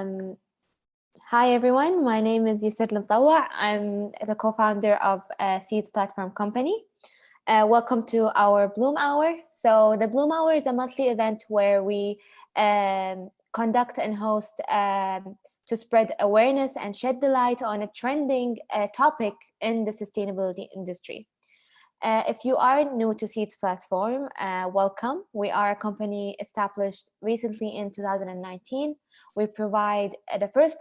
Hi everyone, my name is Yusr Lamtawa. I'm the co-founder of Seeds Platform Company. Welcome to our Bloom Hour. So the Bloom Hour is a monthly event where we conduct and host to spread awareness and shed the light on a trending topic in the sustainability industry. If you are new to Seeds Platform, welcome. We are a company established recently in 2019. We provide the first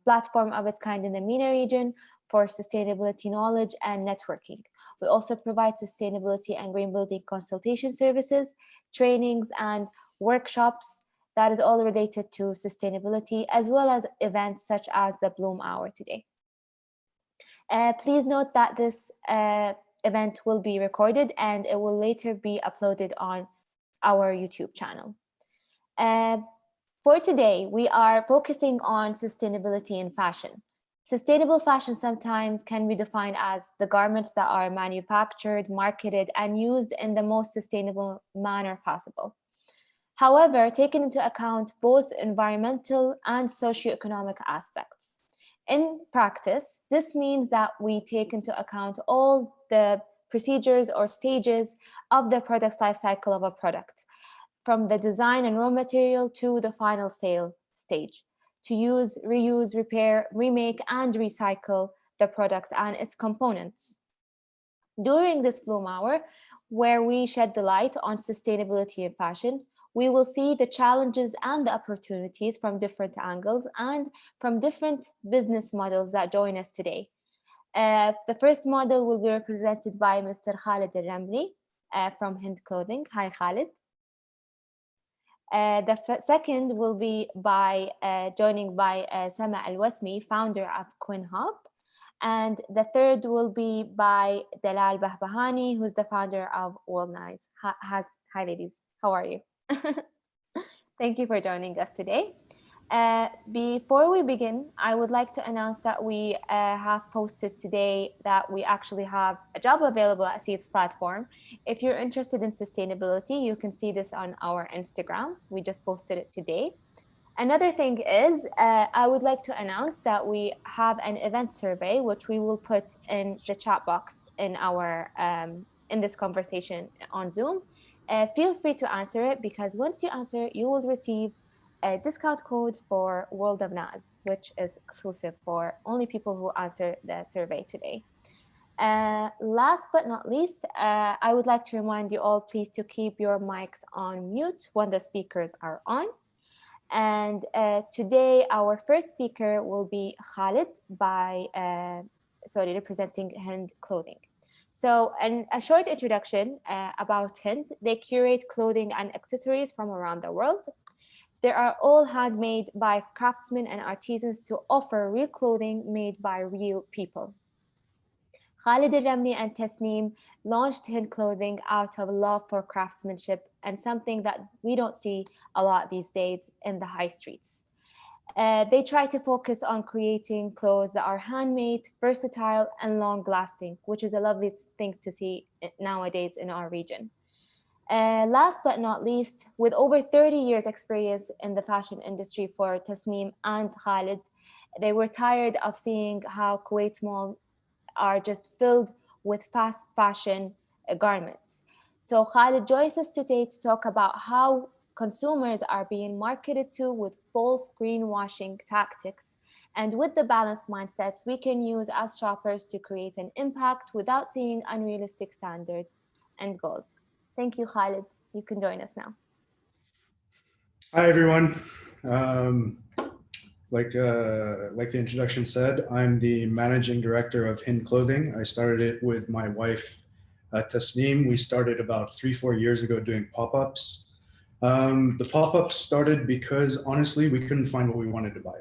platform of its kind in the MENA region for sustainability knowledge and networking. We also provide sustainability and green building consultation services, trainings, and workshops that is all related to sustainability, as well as events such as the Bloom Hour today. Please note that this event will be recorded and it will later be uploaded on our YouTube channel. For today, we are focusing on sustainability in fashion. Sustainable fashion sometimes can be defined as the garments that are manufactured, marketed, and used in the most sustainable manner possible. However, taking into account both environmental and socio-economic aspects. In practice, this means that we take into account all the procedures or stages of the product's life cycle of a product, from the design and raw material to the final sale stage, to use, reuse, repair, remake, and recycle the product and its components. During this Bloom Hour, where we shed the light on sustainability in fashion, we will see the challenges and the opportunities from different angles and from different business models that join us today. The first model will be represented by Mr. Khaled Al-Ramly from HIND Clothing. Hi, Khaled. The second will be joining by Sama Alwasmi, founder of Quinn Hop. And the third will be by Dalal Behbehani, who's the founder of World Nice. Hi, ladies. How are you? Thank you for joining us today. Before we begin, I would like to announce that we have posted today that we actually have a job available at Seeds Platform. If you're interested in sustainability, you can see this on our Instagram. We just posted it today. Another thing is, I would like to announce that we have an event survey, which we will put in the chat box in our in this conversation on Zoom. Feel free to answer it, because once you answer it, you will receive a discount code for World of Nas, which is exclusive for only people who answer the survey today. Last but not least, I would like to remind you all, please, to keep your mics on mute when the speakers are on. And today, our first speaker will be Khaled representing HIND Clothing. So, a short introduction about HIND. They curate clothing and accessories from around the world. They are all handmade by craftsmen and artisans to offer real clothing made by real people. Khaled Al-Ramly and Tasneem launched HIND Clothing out of love for craftsmanship, and something that we don't see a lot these days in the high streets. They try to focus on creating clothes that are handmade, versatile, and long-lasting, which is a lovely thing to see nowadays in our region. Last but not least, with over 30 years experience in the fashion industry for Tasneem and Khaled, they were tired of seeing how Kuwait's malls are just filled with fast fashion garments. So Khaled joins us today to talk about how consumers are being marketed to with false greenwashing tactics, and with the balanced mindsets we can use as shoppers to create an impact without seeing unrealistic standards and goals. Thank you, Khaled. You can join us now. Hi, everyone. Like the introduction said, I'm the managing director of HIND Clothing. I started it with my wife, Tasneem. We started about 3-4 years ago doing pop-ups. The pop-ups started because, honestly, we couldn't find what we wanted to buy.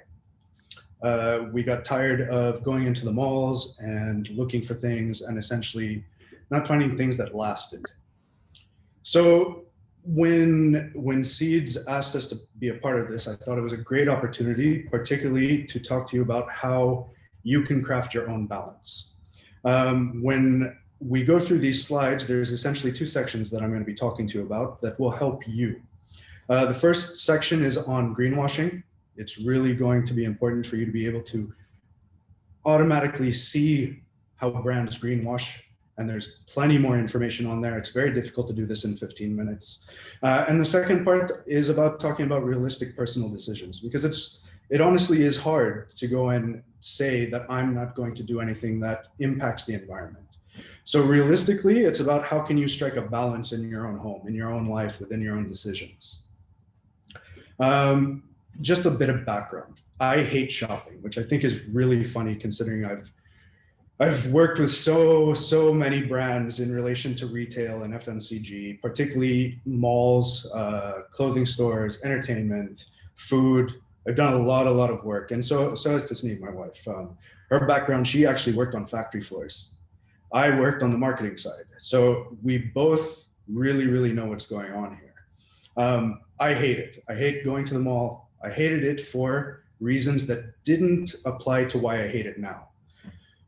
We got tired of going into the malls and looking for things and essentially not finding things that lasted. So when Seeds asked us to be a part of this, I thought it was a great opportunity, particularly to talk to you about how you can craft your own balance. When we go through these slides, there's essentially 2 sections that I'm going to be talking to you about that will help you. The first section is on greenwashing, It's really going to be important for you to be able to automatically see how brands greenwash, and there's plenty more information on there. It's very difficult to do this in 15 minutes. And the second part is about talking about realistic personal decisions, because it honestly is hard to go and say that I'm not going to do anything that impacts the environment. So realistically, it's about how can you strike a balance in your own home, in your own life, within your own decisions. Just a bit of background. I hate shopping, which I think is really funny considering I've worked with so many brands in relation to retail and FMCG, particularly malls, clothing stores, entertainment, food. I've done a lot of work. And so has Tasneem, my wife. Her background, she actually worked on factory floors. I worked on the marketing side. So we both really know what's going on here. I hate it. I hate going to the mall. I hated it for reasons that didn't apply to why I hate it now.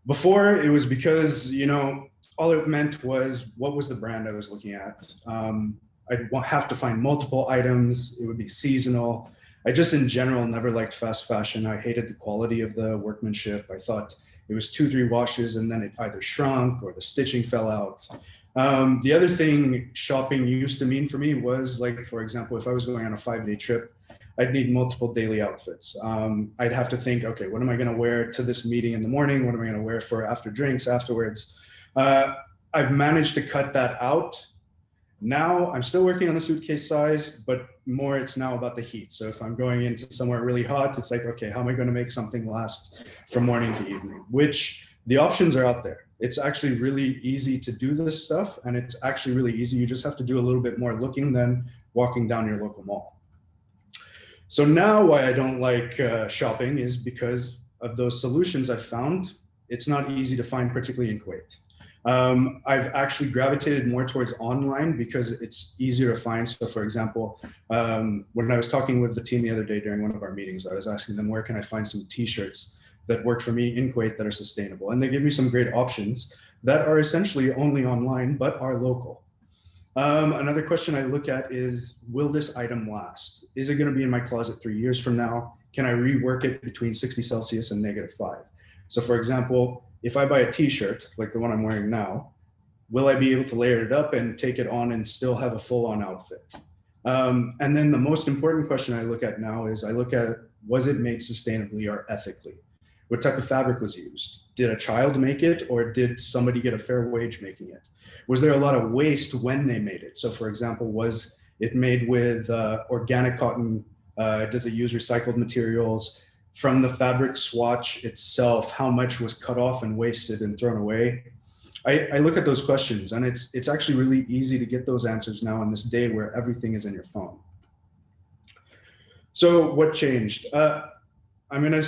Before, it was because, you know, all it meant was what was the brand I was looking at. I'd have to find multiple items. It would be seasonal. I just in general never liked fast fashion. I hated the quality of the workmanship. I thought it was 2-3 washes and then it either shrunk or the stitching fell out. The other thing shopping used to mean for me was, like, for example, if I was going on a 5-day trip, I'd need multiple daily outfits. I'd have to think, okay, what am I gonna wear to this meeting in the morning? What am I gonna wear for after drinks afterwards? I've managed to cut that out. Now I'm still working on the suitcase size, but more it's now about the heat. So if I'm going into somewhere really hot, it's like, okay, how am I gonna make something last from morning to evening? Which the options are out there. It's actually really easy to do this stuff, and it's actually really easy. You just have to do a little bit more looking than walking down your local mall. So now why I don't like shopping is because of those solutions I've found. It's not easy to find, particularly in Kuwait. I've actually gravitated more towards online because it's easier to find. So for example, when I was talking with the team the other day during one of our meetings, I was asking them, where can I find some t-shirts that work for me in Kuwait that are sustainable? And they give me some great options that are essentially only online, but are local. Another question I look at is, will this item last? Is it going to be in my closet 3 years from now? Can I rework it between 60 Celsius and -5? So for example, if I buy a t-shirt like the one I'm wearing now, will I be able to layer it up and take it on and still have a full-on outfit? And then the most important question I look at now is, I look at, was it made sustainably or ethically? What type of fabric was used? Did a child make it, or did somebody get a fair wage making it? Was there a lot of waste when they made it? So for example, was it made with organic cotton? Does it use recycled materials? From the fabric swatch itself, how much was cut off and wasted and thrown away? I look at those questions, and it's actually really easy to get those answers now in this day where everything is in your phone. So what changed? I'm gonna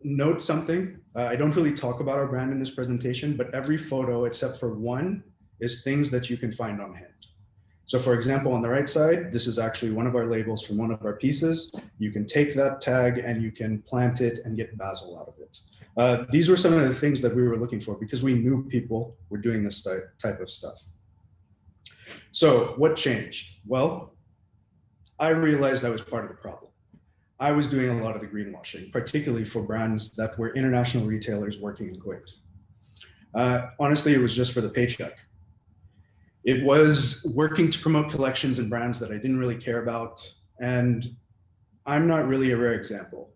note something. I don't really talk about our brand in this presentation, but every photo except for one is things that you can find on HIND. So for example, on the right side, this is actually one of our labels from one of our pieces. You can take that tag and you can plant it and get basil out of it. These were some of the things that we were looking for because we knew people were doing this type of stuff. So what changed? Well, I realized I was part of the problem. I was doing a lot of the greenwashing, particularly for brands that were international retailers working in Kuwait. Honestly, it was just for the paycheck. It was working to promote collections and brands that I didn't really care about. And I'm not really a rare example.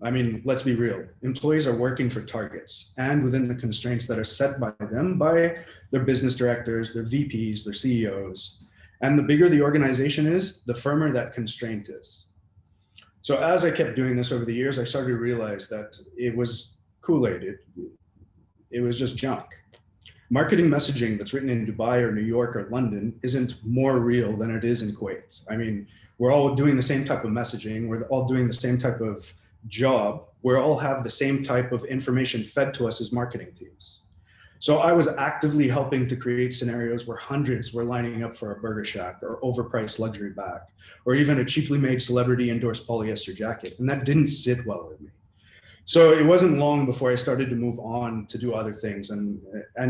I mean, let's be real. Employees are working for targets and within the constraints that are set by them, by their business directors, their VPs, their CEOs. And the bigger the organization is, the firmer that constraint is. So as I kept doing this over the years, I started to realize that it was Kool-Aid. It was just junk. Marketing messaging that's written in Dubai or New York or London isn't more real than it is in Kuwait. I mean, we're all doing the same type of messaging. We're all doing the same type of job. We all have the same type of information fed to us as marketing teams. So I was actively helping to create scenarios where hundreds were lining up for a burger shack or overpriced luxury bag, or even a cheaply made celebrity endorsed polyester jacket. And that didn't sit well with me. So it wasn't long before I started to move on to do other things. And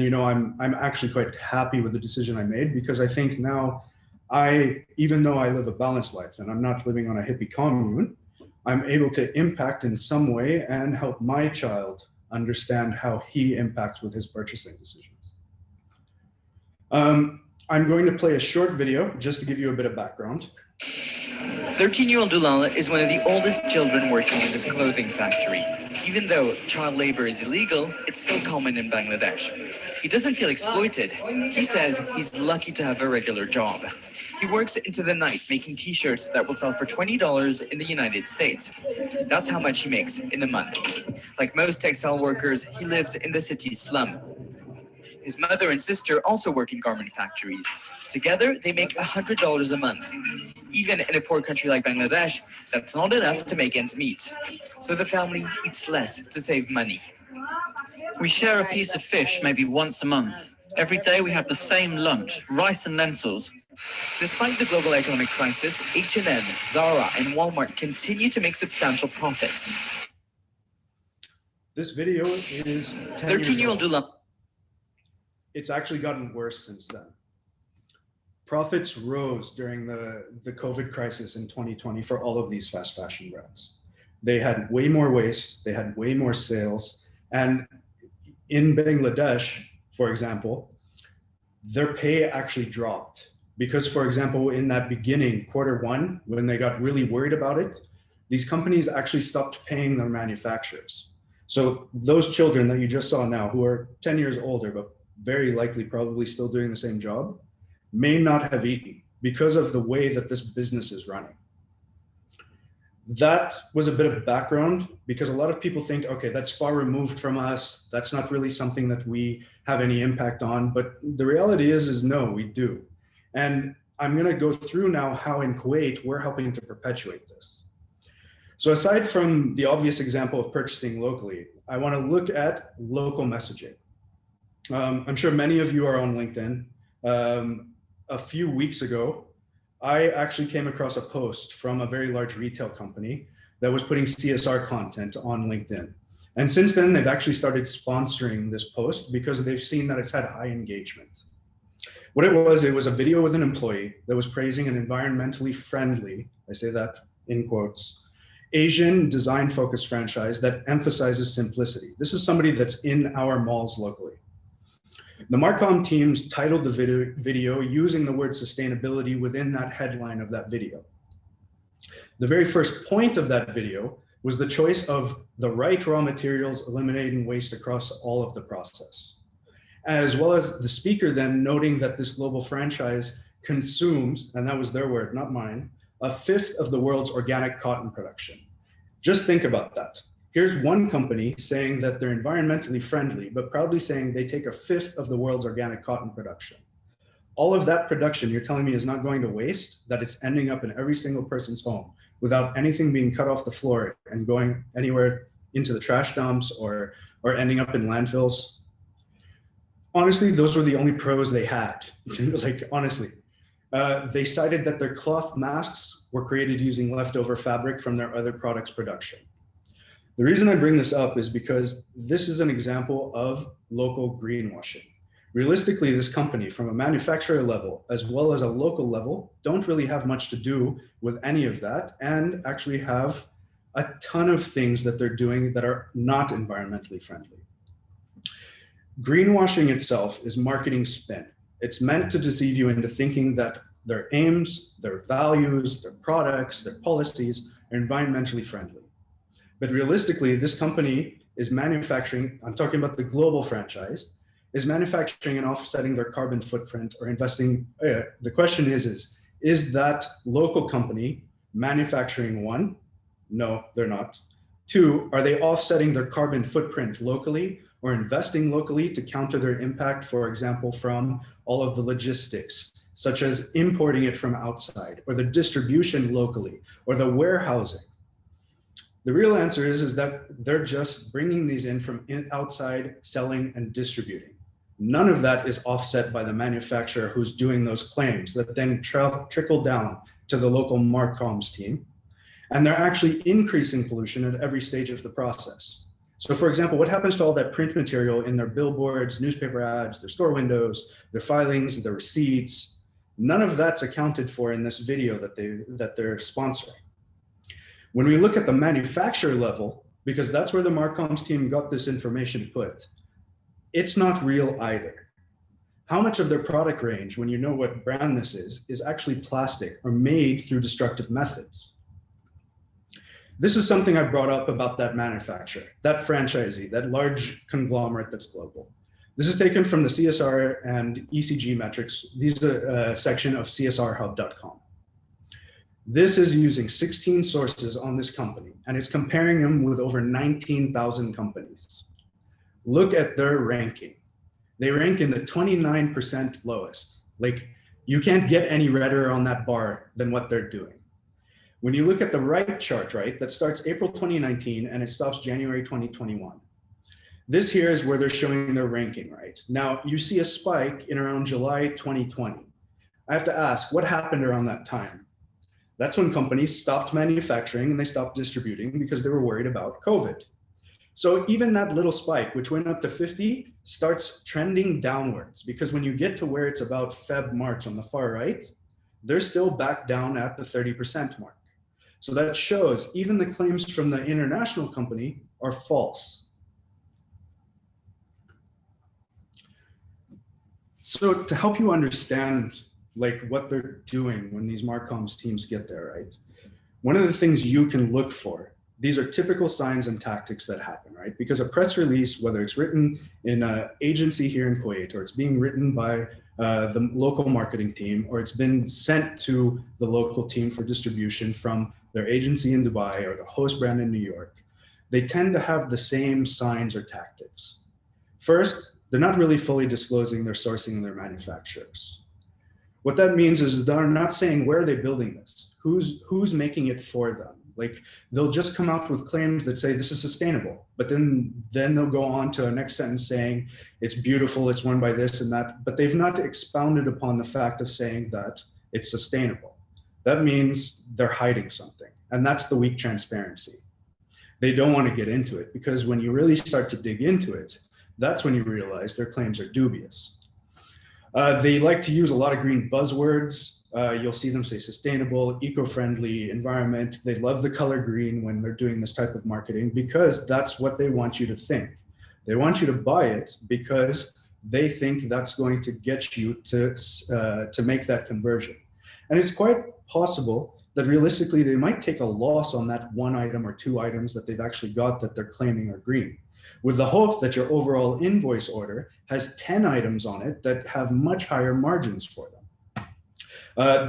you know, I'm actually quite happy with the decision I made, because I think now even though I live a balanced life and I'm not living on a hippie commune, I'm able to impact in some way and help my child understand how he impacts with his purchasing decisions. I'm going to play a short video just to give you a bit of background. 13-year-old Dalal is one of the oldest children working in this clothing factory. Even though child labor is illegal, it's still common in Bangladesh. He doesn't feel exploited. He says he's lucky to have a regular job. He works into the night making t-shirts that will sell for $20 in the United States. That's how much he makes in a month. Like most textile workers, he lives in the city's slum. His mother and sister also work in garment factories. Together, they make $100 a month. Even in a poor country like Bangladesh, that's not enough to make ends meet. So the family eats less to save money. We share a piece of fish maybe once a month. Every day we have the same lunch, rice and lentils. Despite the global economic crisis, H&M, Zara, and Walmart continue to make substantial profits. This video is 13-year-old Dalal. It's actually gotten worse since then. Profits rose during the COVID crisis in 2020 for all of these fast fashion brands. They had way more waste, they had way more sales, and in Bangladesh, for example, their pay actually dropped because, for example, in that beginning, Q1, when they got really worried about it, these companies actually stopped paying their manufacturers. So those children that you just saw now, who are 10 years older, but very likely probably still doing the same job, may not have eaten because of the way that this business is running. That was a bit of background because a lot of people think, okay, that's far removed from us. That's not really something that we have any impact on. But the reality is no, we do. And I'm going to go through now how in Kuwait we're helping to perpetuate this. So aside from the obvious example of purchasing locally, I want to look at local messaging. I'm sure many of you are on LinkedIn. A few weeks ago, I actually came across a post from a very large retail company that was putting CSR content on LinkedIn. And since then, they've actually started sponsoring this post because they've seen that it's had high engagement. What it was a video with an employee that was praising an environmentally friendly, I say that in quotes, Asian design-focused franchise that emphasizes simplicity. This is somebody that's in our malls locally. The Marcom teams titled the video using the word sustainability within that headline of that video. The very first point of that video was the choice of the right raw materials, eliminating waste across all of the process, as well as the speaker then noting that this global franchise consumes, and that was their word, not mine, 1/5 of the world's organic cotton production. Just think about that. Here's one company saying that they're environmentally friendly, but proudly saying they take 1/5 of the world's organic cotton production. All of that production, you're telling me, is not going to waste, that it's ending up in every single person's home without anything being cut off the floor and going anywhere into the trash dumps or ending up in landfills. Honestly, those were the only pros they had. Like, honestly. They cited that their cloth masks were created using leftover fabric from their other products' production. The reason I bring this up is because this is an example of local greenwashing. Realistically, this company, from a manufacturer level as well as a local level, don't really have much to do with any of that and actually have a ton of things that they're doing that are not environmentally friendly. Greenwashing itself is marketing spin. It's meant to deceive you into thinking that their aims, their values, their products, their policies are environmentally friendly. But realistically, this company is manufacturing, I'm talking about the global franchise, is manufacturing and offsetting their carbon footprint or investing. The question is that local company manufacturing? One, no, they're not. Two, are they offsetting their carbon footprint locally or investing locally to counter their impact, for example, from all of the logistics, such as importing it from outside, or the distribution locally, or the warehousing? The real answer is that they're just bringing these in from outside, selling and distributing. None of that is offset by the manufacturer who's doing those claims that then trickle down to the local Marcoms team. And they're actually increasing pollution at every stage of the process. So for example, what happens to all that print material in their billboards, newspaper ads, their store windows, their filings, their receipts? None of that's accounted for in this video that they're sponsoring. When we look at the manufacturer level, because that's where the Marcoms team got this information put, it's not real either. How much of their product range, when you know what brand this is actually plastic or made through destructive methods? This is something I brought up about that manufacturer, that franchisee, that large conglomerate that's global. This is taken from the CSR and ECG metrics. These are a section of csrhub.com. This is using 16 sources on this company, and it's comparing them with over 19,000 companies. Look at their ranking. They rank in the 29% lowest. Like, you can't get any redder on that bar than what they're doing. When you look at the right chart, right, that starts April 2019 and it stops January 2021. This here is where they're showing their ranking, right? Now, you see a spike in around July 2020. I have to ask, what happened around that time? That's when companies stopped manufacturing and they stopped distributing because they were worried about COVID. So even that little spike, which went up to 50, starts trending downwards, because when you get to where it's about Feb, March on the far right, they're still back down at the 30% mark. So that shows even the claims from the international company are false. So to help you understand like what they're doing when these Marcoms teams get there, right? One of the things you can look for, these are typical signs and tactics that happen, right? Because a press release, whether it's written in an agency here in Kuwait, or it's being written by the local marketing team, or it's been sent to the local team for distribution from their agency in Dubai or the host brand in New York, they tend to have the same signs or tactics. First, they're not really fully disclosing their sourcing and their manufacturers. What that means is they're not saying where are they building this, who's making it for them. Like, they'll just come out with claims that say this is sustainable, but then they'll go on to a next sentence saying it's beautiful, it's run by this and that, but they've not expounded upon the fact of saying that it's sustainable. That means they're hiding something, and that's the weak transparency. They don't want to get into it, because when you really start to dig into it, that's when you realize their claims are dubious. They like to use a lot of green buzzwords. You'll see them say sustainable, eco-friendly, environment. They love the color green when they're doing this type of marketing, because that's what they want you to think. They want you to buy it because they think that's going to get you to make that conversion. And it's quite possible that realistically they might take a loss on that one item or two items that they've actually got that they're claiming are green, with the hope that your overall invoice order has 10 items on it that have much higher margins for them.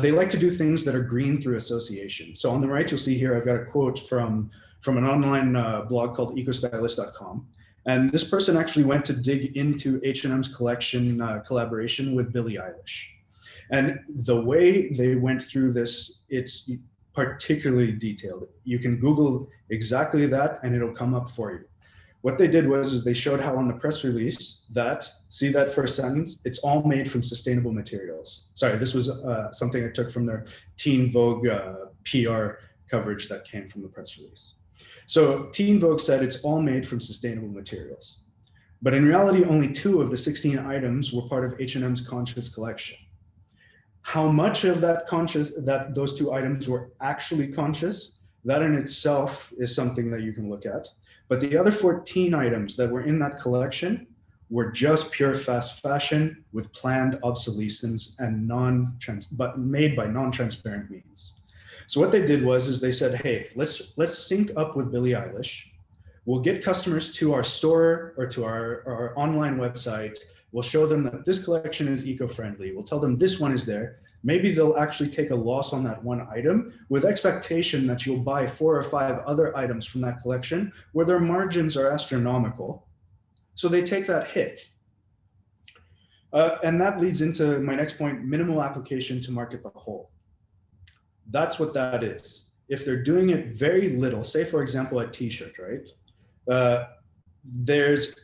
They like to do things that are green through association. So on the right, you'll see here, I've got a quote from an online blog called ecostylist.com. And this person actually went to dig into H&M's collection collaboration with Billie Eilish. And the way they went through this, it's particularly detailed. You can Google exactly that and it'll come up for you. What they did was they showed how on the press release that, see that first sentence, it's all made from sustainable materials. Sorry, this was something I took from their Teen Vogue PR coverage that came from the press release. So Teen Vogue said it's all made from sustainable materials. But in reality, only 2 of the 16 items were part of H&M's conscious collection. How much of those 2 items were actually conscious, that in itself is something that you can look at. But the other 14 items that were in that collection were just pure fast fashion with planned obsolescence and but made by non-transparent means. So what they did was they said, hey, let's sync up with Billie Eilish. We'll get customers to our store or to our online website. We'll show them that this collection is eco-friendly. We'll tell them this one is there. Maybe they'll actually take a loss on that one item with expectation that you'll buy 4 or 5 other items from that collection where their margins are astronomical. So they take that hit. And that leads into my next point, minimal application to market the whole. That's what that is. If they're doing it very little, say for example, a t-shirt, right? There's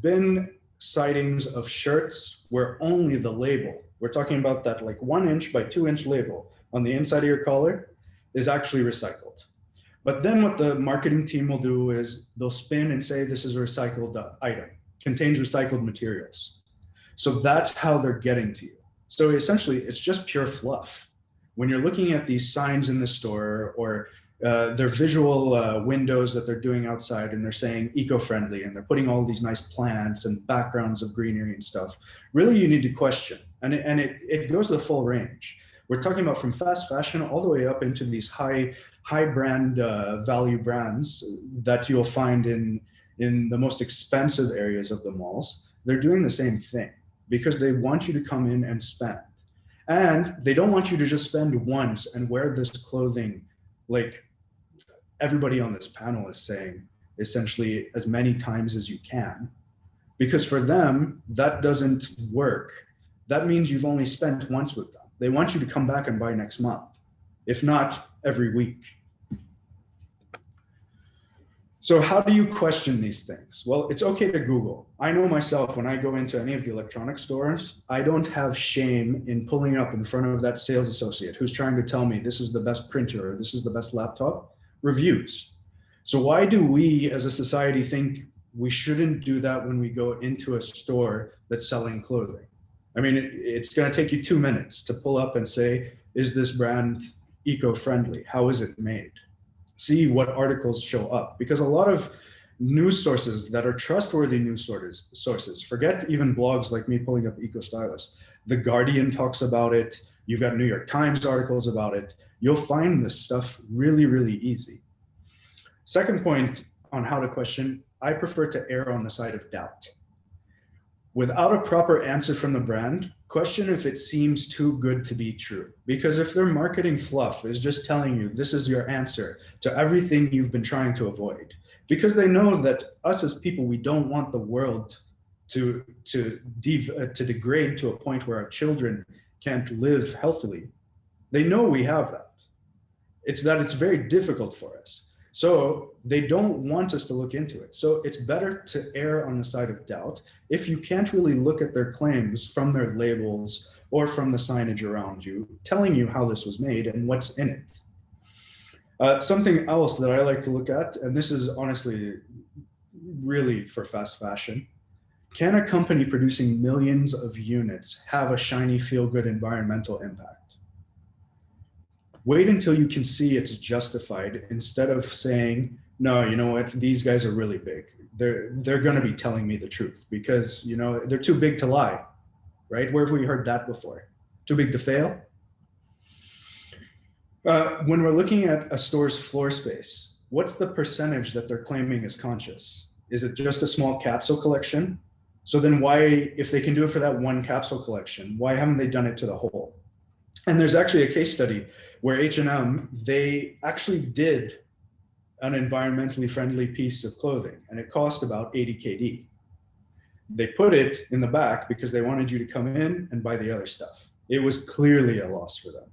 been sightings of shirts where only the label, we're talking about that like 1 inch by 2 inch label on the inside of your collar, is actually recycled. But then what the marketing team will do is they'll spin and say this is a recycled item, contains recycled materials. So that's how they're getting to you. So essentially it's just pure fluff. When you're looking at these signs in the store or their visual windows that they're doing outside, and they're saying eco-friendly, and they're putting all these nice plants and backgrounds of greenery and stuff. Really, you need to question, and it goes the full range. We're talking about from fast fashion all the way up into these high brand value brands that you'll find in the most expensive areas of the malls. They're doing the same thing because they want you to come in and spend. And they don't want you to just spend once and wear this clothing like everybody on this panel is saying, essentially as many times as you can. Because for them, that doesn't work. That means you've only spent once with them. They want you to come back and buy next month, if not every week. So how do you question these things? Well, it's okay to Google. I know myself, when I go into any of the electronic stores, I don't have shame in pulling up in front of that sales associate who's trying to tell me this is the best printer or this is the best laptop, reviews. So why do we as a society think we shouldn't do that when we go into a store that's selling clothing? I mean, it's going to take you 2 minutes to pull up and say, is this brand eco-friendly? How is it made? See what articles show up, because a lot of news sources that are trustworthy news sources, forget even blogs like me pulling up Eco Stylist. The Guardian talks about it. You've got New York Times articles about it. You'll find this stuff really, really easy. Second point on how to question, I prefer to err on the side of doubt. Without a proper answer from the brand, question if it seems too good to be true. Because if their marketing fluff is just telling you this is your answer to everything you've been trying to avoid, because they know that us as people, we don't want the world to degrade to a point where our children can't live healthily. They know we have that. It's that it's very difficult for us. So they don't want us to look into it. So it's better to err on the side of doubt. If you can't really look at their claims from their labels or from the signage around you, telling you how this was made and what's in it. Something else that I like to look at, and this is honestly really for fast fashion, can a company producing millions of units have a shiny, feel-good environmental impact? Wait until you can see it's justified instead of saying, no, you know what, these guys are really big. They're going to be telling me the truth because, you know, they're too big to lie, right? Where have we heard that before? Too big to fail? When we're looking at a store's floor space, what's the percentage that they're claiming is conscious? Is it just a small capsule collection? So then why, if they can do it for that one capsule collection, why haven't they done it to the whole? And there's actually a case study where H&M, they actually did an environmentally friendly piece of clothing, and it cost about 80 KD. They put it in the back because they wanted you to come in and buy the other stuff. It was clearly a loss for them.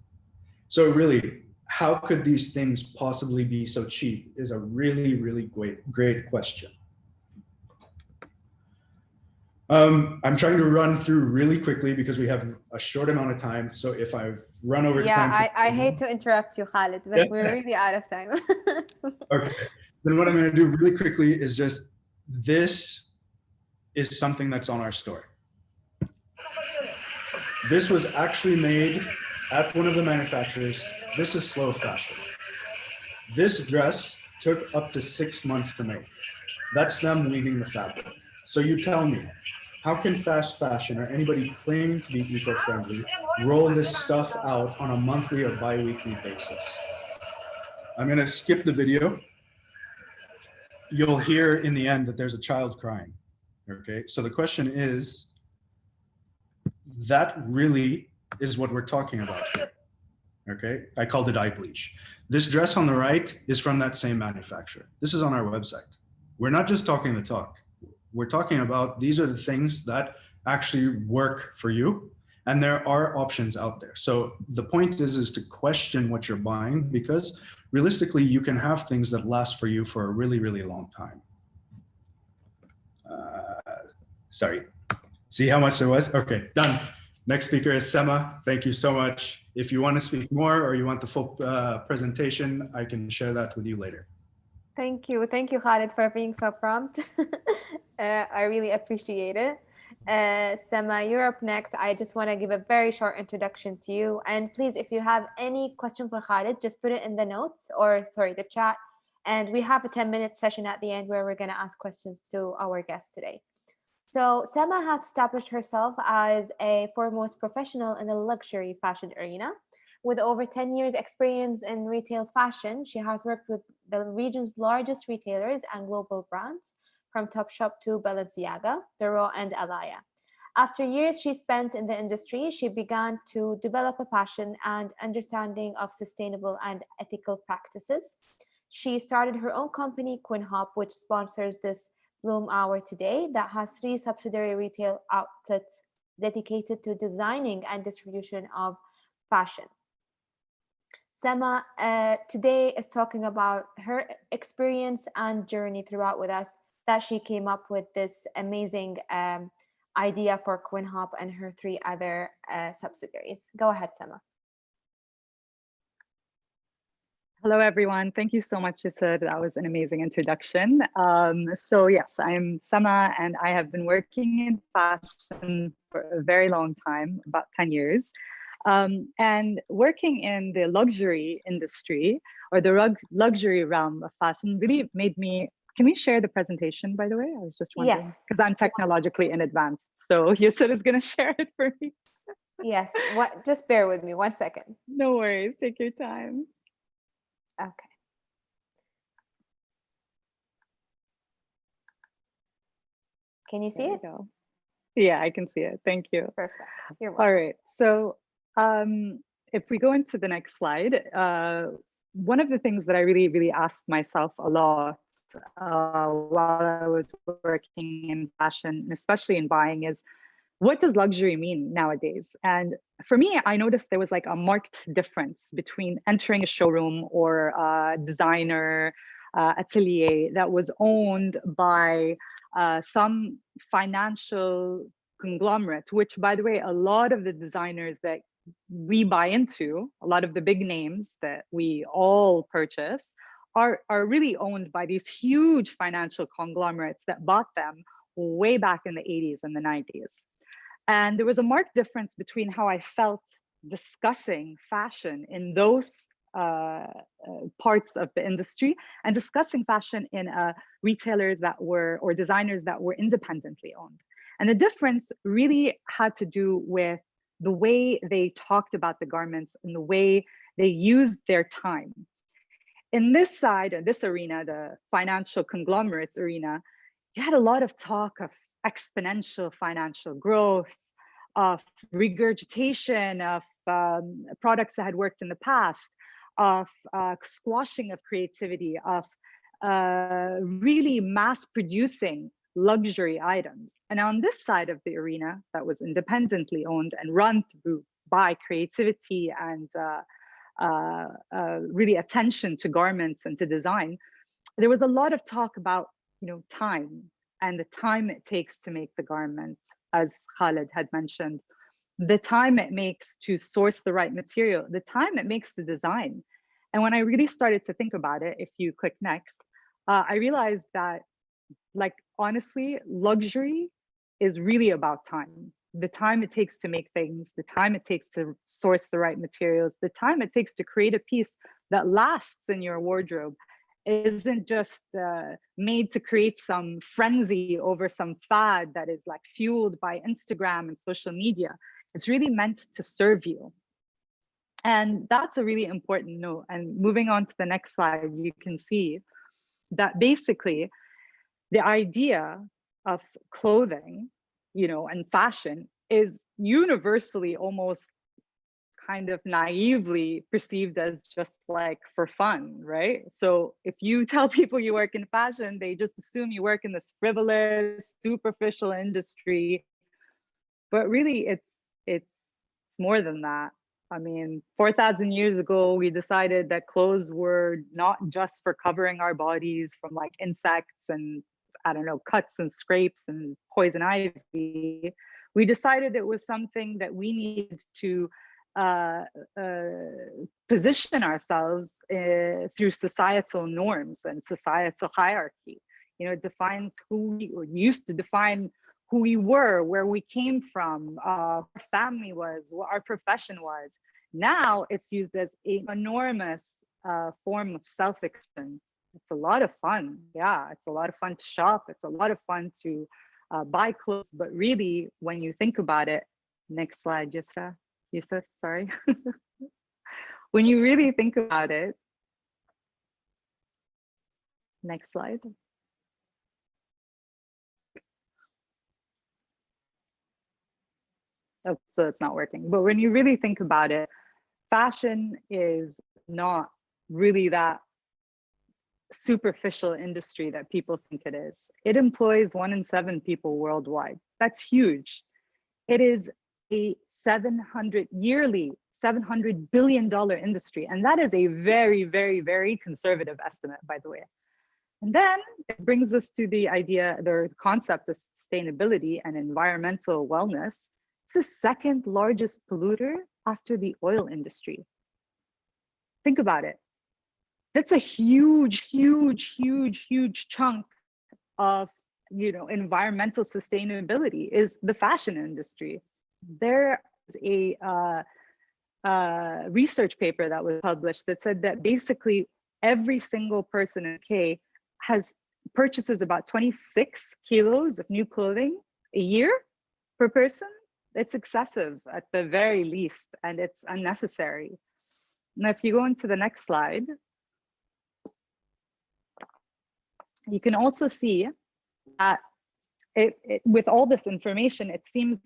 So really, how could these things possibly be so cheap is a really, really great question. I'm trying to run through really quickly because we have a short amount of time. So if I've run over time. Yeah, I hate to interrupt you, Khaled, but we're really out of time. Okay, then what I'm going to do really quickly is just, this is something that's on our store. This was actually made at one of the manufacturers. This is slow fashion. This dress took up to 6 months to make. That's them weaving the fabric. So you tell me, how can fast fashion or anybody claiming to be eco-friendly roll this stuff out on a monthly or bi-weekly basis? I'm going to skip the video. You'll hear in the end that there's a child crying. Okay, so the question is, that really is what we're talking about here. Okay, I called it eye bleach. This dress on the right is from that same manufacturer. This is on our website. We're not just talking the talk. We're talking about, these are the things that actually work for you, and there are options out there. So the point is to question what you're buying, because realistically, you can have things that last for you for a really, really long time. Sorry, see how much there was? Okay, done. Next speaker is Sema. Thank you so much. If you want to speak more or you want the full presentation, I can share that with you later. Thank you, Khaled, for being so prompt. I really appreciate it. Sema, you're up next. I just want to give a very short introduction to you. And please, if you have any question for Khaled, just put it in the notes or, sorry, the chat. And we have a 10-minute session at the end where we're going to ask questions to our guest today. So Sema has established herself as a foremost professional in the luxury fashion arena. With over 10 years experience in retail fashion, she has worked with the region's largest retailers and global brands, from Topshop to Balenciaga, Duro, and Alaya. After years she spent in the industry, she began to develop a passion and understanding of sustainable and ethical practices. She started her own company, Quinn Hop, which sponsors this Bloom Hour today, that has 3 subsidiary retail outlets dedicated to designing and distribution of fashion. Sema today is talking about her experience and journey throughout with us, that she came up with this amazing idea for Quinn Hop and her 3 other subsidiaries. Go ahead, Sema. Hello, everyone. Thank you so much, Yusud. That was an amazing introduction. So yes, I'm Sema, and I have been working in fashion for a very long time, about 10 years. And working in the luxury industry, or the luxury realm of fashion, really made me. Can we share the presentation, by the way? I was just wondering. Yes. Because I'm technologically in advance. So Yusud is going to share it for me. Yes. What? Just bear with me 1 second. No worries. Take your time. Okay. Can you see it? Go. Yeah, I can see it. Thank you. Perfect. You're welcome. All right. So if we go into the next slide, one of the things that I really asked myself a lot while I was working in fashion, and especially in buying, is what does luxury mean nowadays? And for me, I noticed there was like a marked difference between entering a showroom or a designer atelier that was owned by some financial conglomerate, which, by the way, a lot of the designers that we buy into, a lot of the big names that we all purchase, are really owned by these huge financial conglomerates that bought them way back in the 80s and the 90s. And there was a marked difference between how I felt discussing fashion in those parts of the industry and discussing fashion in retailers that were, or designers that were independently owned. And the difference really had to do with the way they talked about the garments and the way they used their time. In this side, this arena, the financial conglomerates arena, you had a lot of talk of exponential financial growth, of regurgitation of products that had worked in the past, of squashing of creativity, of really mass producing luxury items. And on this side of the arena that was independently owned and run through by creativity and really attention to garments and to design, there was a lot of talk about, time and the time it takes to make the garment, as Khaled had mentioned, the time it makes to source the right material, the time it makes to design. And when I really started to think about it, if you click next, I realized that, like, honestly, luxury is really about time. The time it takes to make things, the time it takes to source the right materials, the time it takes to create a piece that lasts in your wardrobe isn't just made to create some frenzy over some fad that is like fueled by Instagram and social media. It's really meant to serve you. And that's a really important note. And moving on to the next slide, you can see that basically the idea of clothing, and fashion is universally almost kind of naively perceived as just like for fun, right? So if you tell people you work in fashion, they just assume you work in this frivolous, superficial industry. But really, it's more than that. I mean, 4,000 years ago, we decided that clothes were not just for covering our bodies from like insects and, I don't know, cuts and scrapes and poison ivy. We decided it was something that we needed to position ourselves through societal norms and societal hierarchy. It defines who we, or used to define who we were, where we came from, our family was, what our profession was. Now it's used as an enormous form of self-expression. It's a lot of fun. Yeah, it's a lot of fun to shop. It's a lot of fun to buy clothes. But really, when you think about it, next slide, Yusuf, sorry. When you really think about it, next slide. Oh, so it's not working. But when you really think about it, fashion is not really that superficial industry that people think it is. It employs 1 in 7 people worldwide. That's huge. It is a yearly $700 billion industry. And that is a very, very, very conservative estimate, by the way. And then it brings us to the idea, the concept of sustainability and environmental wellness. It's the second largest polluter after the oil industry. Think about it. That's a huge, huge, huge, huge chunk of, you know, environmental sustainability is the fashion industry. There is a research paper that was published that said that basically every single person in K purchases about 26 kilos of new clothing a year per person. It's excessive at the very least, and it's unnecessary. Now, if you go into the next slide, you can also see that with all this information, it seems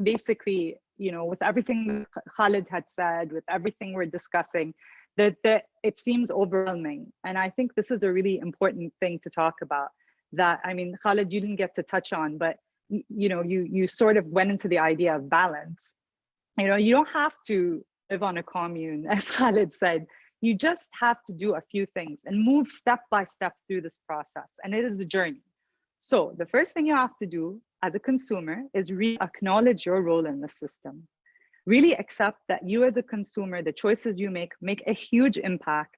basically, you know, with everything Khaled had said, with everything we're discussing, that it seems overwhelming. And I think this is a really important thing to talk about. That, I mean, Khaled, you didn't get to touch on, but you know, you sort of went into the idea of balance. You know, you don't have to live on a commune, as Khaled said. You just have to do a few things and move step by step through this process. And it is a journey. So the first thing you have to do as a consumer is acknowledge your role in the system. Really accept that you as a consumer, the choices you make a huge impact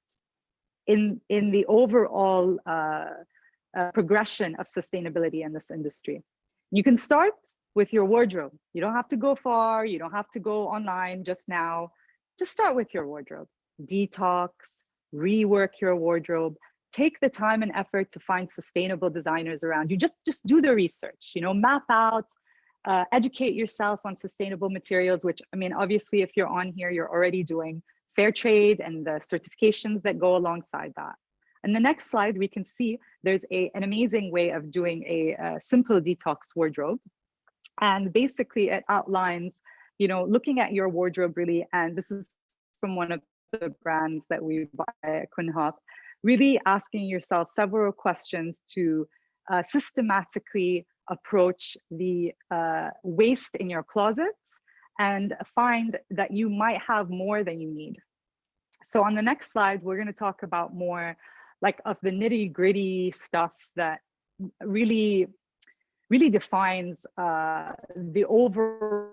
in the overall progression of sustainability in this industry. You can start with your wardrobe. You don't have to go far. You don't have to go online just now. Just start with your wardrobe. Detox, rework your wardrobe. Take the time and effort to find sustainable designers around you. Just do the research, you know, map out, educate yourself on sustainable materials, which, I mean, obviously, if you're on here, you're already doing fair trade and the certifications that go alongside that. And the next slide, we can see there's an amazing way of doing a simple detox wardrobe. And basically it outlines, you know, looking at your wardrobe really, and this is from one of the brands that we buy at Quinn Hop, really asking yourself several questions to systematically approach the waste in your closets and find that you might have more than you need. So on the next slide, we're going to talk about more like of the nitty-gritty stuff that really defines the overall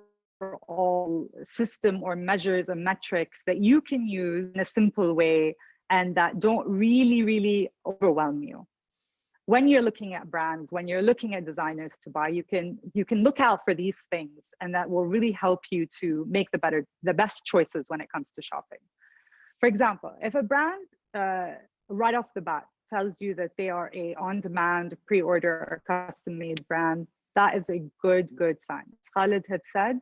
system or measures and metrics that you can use in a simple way and that don't really overwhelm you. When you're looking at brands, when you're looking at designers to buy, you can look out for these things, and that will really help you to make the best choices when it comes to shopping. For example, if a brand right off the bat tells you that they are a on-demand, pre-order, or custom-made brand, that is a good sign. As Khaled had said,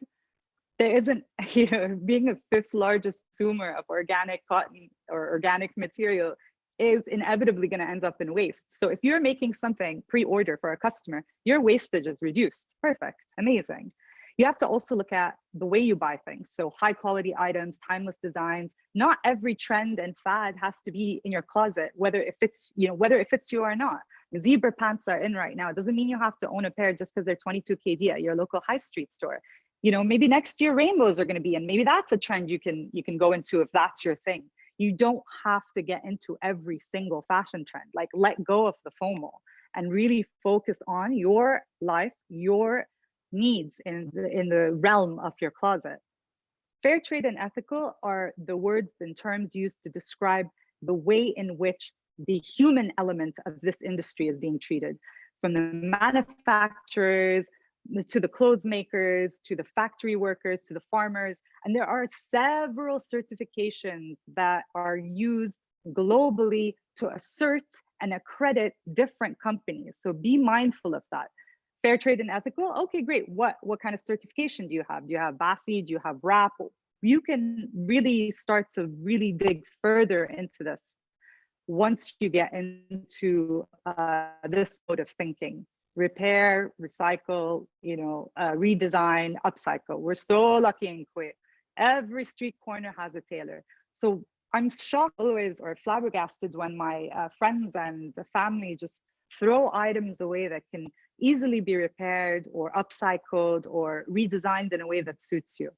there isn't, you know, being a 5th largest consumer of organic cotton or organic material is inevitably going to end up in waste. So if you're making something pre-order for a customer, your wastage is reduced. Perfect, amazing. You have to also look at the way you buy things. So high quality items, timeless designs. Not every trend and fad has to be in your closet, whether it fits you or not. Zebra pants are in right now. It doesn't mean you have to own a pair just because they're 22 KD at your local high street store. You know, maybe next year rainbows are going to be in. Maybe that's a trend you can go into if that's your thing. You don't have to get into every single fashion trend. Like, let go of the FOMO and really focus on your life, your needs in the realm of your closet. Fair trade and ethical are the words and terms used to describe the way in which the human element of this industry is being treated, from the manufacturers to the clothes makers, to the factory workers, to the farmers. And there are several certifications that are used globally to assert and accredit different companies. So be mindful of that. Fair trade and ethical, okay, great. What kind of certification do you have? Do you have BASI? Do you have RAP? You can really start to really dig further into this once you get into this mode of thinking. Repair, recycle, redesign, upcycle. We're so lucky in Kuwait. Every street corner has a tailor. So I'm shocked always, or flabbergasted, when my friends and the family just throw items away that can easily be repaired or upcycled or redesigned in a way that suits you.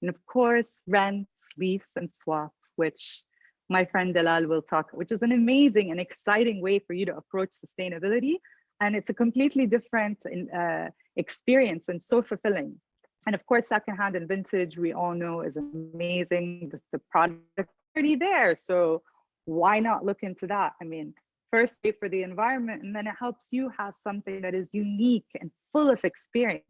And of course, rent, lease, and swap, which my friend Dalal will talk, which is an amazing and exciting way for you to approach sustainability. And it's a completely different experience and so fulfilling. And of course, secondhand and vintage, we all know is amazing. The product is already there. So why not look into that? I mean, first for the environment, and then it helps you have something that is unique and full of experience.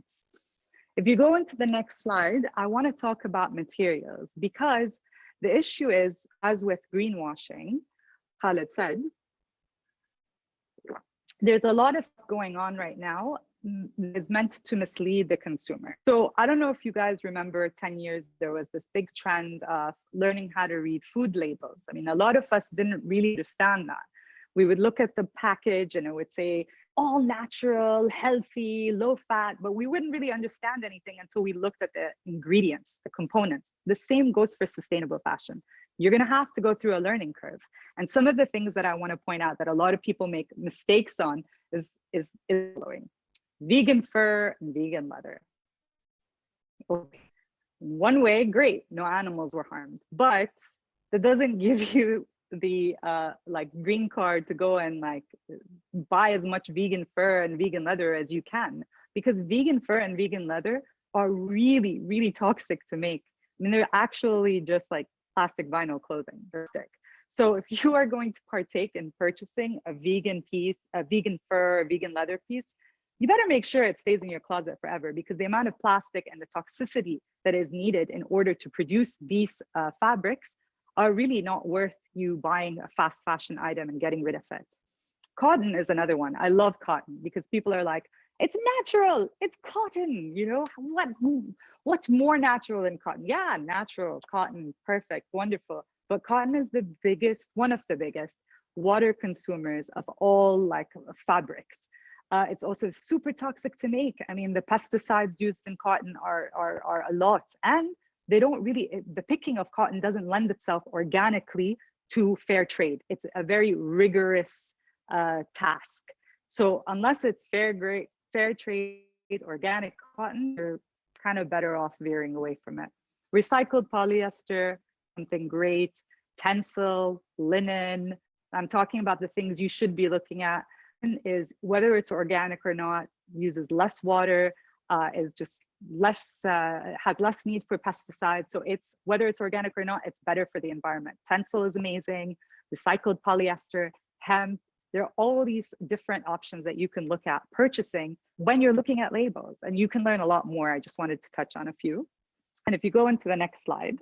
If you go into the next slide, I want to talk about materials, because the issue is, as with greenwashing, Khaled said, there's a lot of stuff going on right now that is meant to mislead the consumer. So I don't know if you guys remember 10 years, there was this big trend of learning how to read food labels. I mean, a lot of us didn't really understand that. We would look at the package and it would say all natural, healthy, low fat, but we wouldn't really understand anything until we looked at the ingredients, the components. The same goes for sustainable fashion. You're going to have to go through a learning curve. And some of the things that I want to point out that a lot of people make mistakes on is following: vegan fur and vegan leather. Okay. One way, great, no animals were harmed, but that doesn't give you the green card to go and buy as much vegan fur and vegan leather as you can, because vegan fur and vegan leather are really, really toxic to make. I mean, they're actually just like plastic vinyl clothing. So if you are going to partake in purchasing a vegan piece, a vegan fur, a vegan leather piece, you better make sure it stays in your closet forever, because the amount of plastic and the toxicity that is needed in order to produce these fabrics are really not worth you buying a fast fashion item and getting rid of it. Cotton is another one. I love cotton because people are like, it's natural, it's cotton, what's more natural than cotton? Yeah, natural, cotton, perfect, wonderful. But cotton is one of the biggest water consumers of all fabrics. It's also super toxic to make. I mean, the pesticides used in cotton are a lot, and they don't really, the picking of cotton doesn't lend itself organically to fair trade. It's a very rigorous task. So unless it's fair trade, organic cotton, you're kind of better off veering away from it. Recycled polyester, something great. Tencel, linen. I'm talking about the things you should be looking at. Is whether it's organic or not, uses less water, is just less, has less need for pesticides. So it's, whether it's organic or not, it's better for the environment. Tencel is amazing, recycled polyester, hemp. There are all these different options that you can look at purchasing when you're looking at labels, and you can learn a lot more. I just wanted to touch on a few. And if you go into the next slide,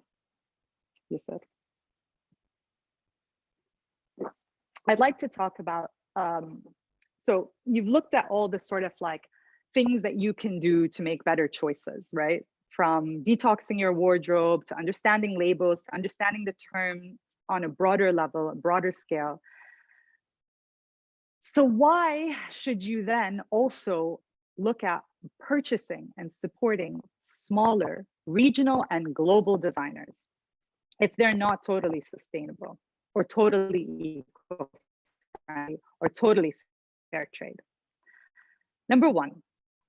you said, I'd like to talk about, so you've looked at all the sort of things that you can do to make better choices, right? From detoxing your wardrobe, to understanding labels, to understanding the term on a broader level, a broader scale. So why should you then also look at purchasing and supporting smaller regional and global designers if they're not totally sustainable or totally eco-friendly or totally fair trade? Number one,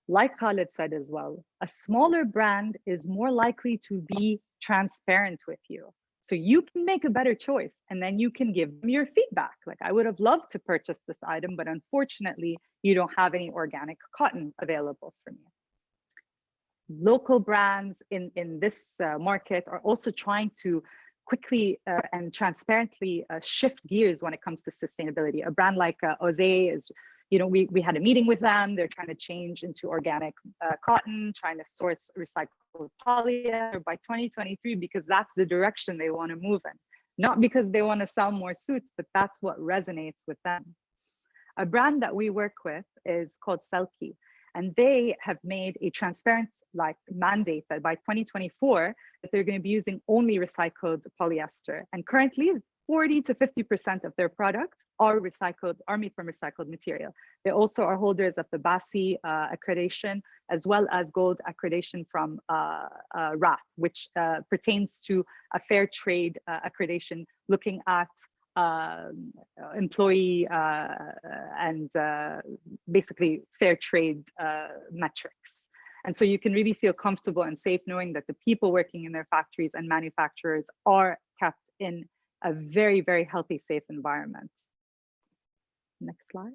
like Khaled said as well, a smaller brand is more likely to be transparent with you. So you can make a better choice, and then you can give them your feedback. Like, I would have loved to purchase this item, but unfortunately, you don't have any organic cotton available for me. Local brands in this market are also trying to quickly and transparently shift gears when it comes to sustainability. A brand like Ose is we had a meeting with them. They're trying to change into organic cotton, trying to source recycled polyester by 2023, because that's the direction they want to move in. Not because they want to sell more suits, but that's what resonates with them. A brand that we work with is called Selkie, and they have made a transparent mandate that by 2024 that they're going to be using only recycled polyester. And currently 40 to 50% of their products are made from recycled material. They also are holders of the BASI accreditation, as well as gold accreditation from RAP, which pertains to a fair trade accreditation, looking at employee and basically fair trade metrics. And so you can really feel comfortable and safe knowing that the people working in their factories and manufacturers are kept in a very, very healthy, safe environment. Next slide.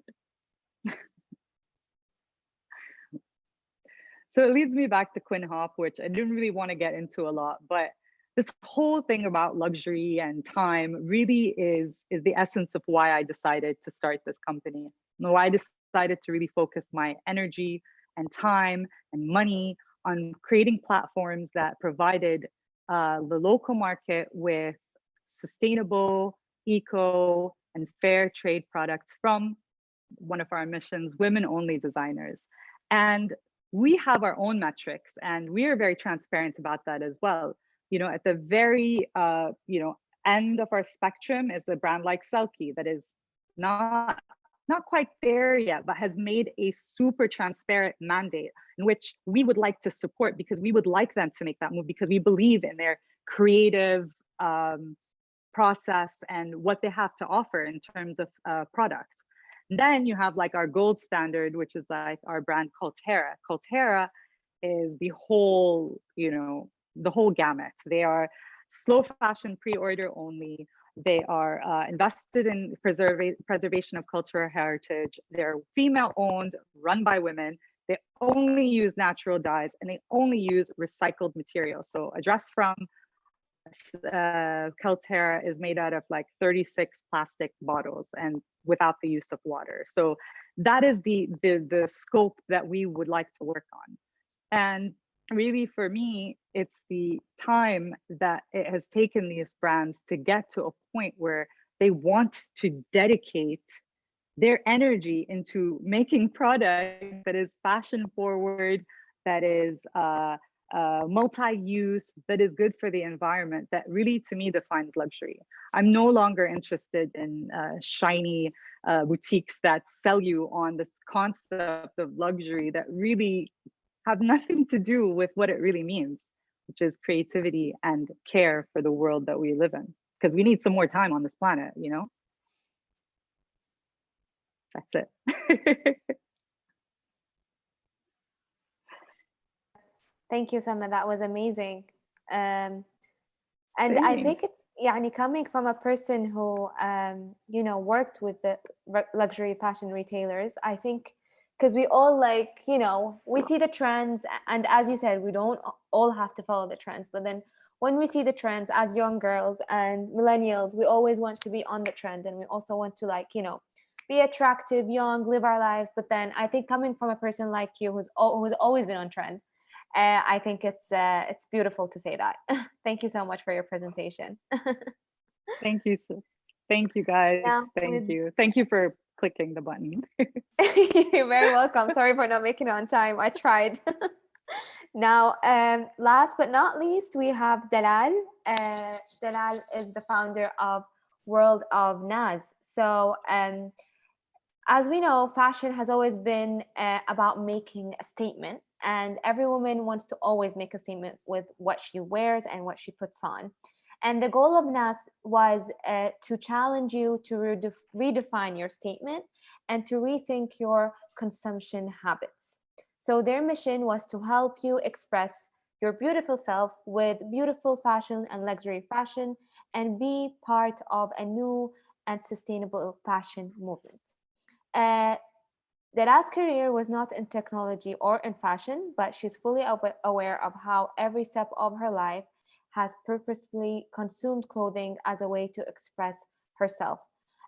So it leads me back to Quinn Hop, which I didn't really want to get into a lot, but this whole thing about luxury and time really is the essence of why I decided to start this company, and why I decided to really focus my energy and time and money on creating platforms that provided the local market with sustainable, eco, and fair trade products from one of our missions, women-only designers. And we have our own metrics, and we are very transparent about that as well. At the very end of our spectrum is a brand like Selkie that is not quite there yet, but has made a super transparent mandate in which we would like to support, because we would like them to make that move, because we believe in their creative process and what they have to offer in terms of products. Then you have our gold standard, which is our brand Culterra. Culterra is the whole gamut. They are slow fashion pre-order only. They are invested in preservation of cultural heritage. They're female owned, run by women. They only use natural dyes, and they only use recycled materials. So a dress from Culterra is made out of 36 plastic bottles and without the use of water. So that is the scope that we would like to work on. And really, for me, it's the time that it has taken these brands to get to a point where they want to dedicate their energy into making product that is fashion forward, that is multi-use, that is good for the environment, that really, to me, defines luxury. I'm no longer interested in shiny boutiques that sell you on this concept of luxury that really have nothing to do with what it really means, which is creativity and care for the world that we live in, because we need some more time on this planet, That's it. Thank you, Sama. That was amazing. And I think it's coming from a person who worked with the luxury fashion retailers. I think because we all we see the trends, and as you said, we don't all have to follow the trends, but then when we see the trends as young girls and millennials, we always want to be on the trend, and we also want to be attractive, young, live our lives. But then I think coming from a person like you who's always been on trend, I think it's beautiful to say that. Thank you so much for your presentation. Thank you, thank you, guys. Now, thank you for clicking the button. You're very welcome. Sorry for not making it on time. I tried. Now, last but not least, we have Dalal. Dalal is the founder of World of Naz. So as we know, fashion has always been about making a statement, and every woman wants to always make a statement with what she wears and what she puts on. And the goal of NAS was to challenge you to redefine your statement and to rethink your consumption habits. So their mission was to help you express your beautiful self with beautiful fashion and luxury fashion, and be part of a new and sustainable fashion movement. Dara's career was not in technology or in fashion, but she's fully aware of how every step of her life has purposefully consumed clothing as a way to express herself.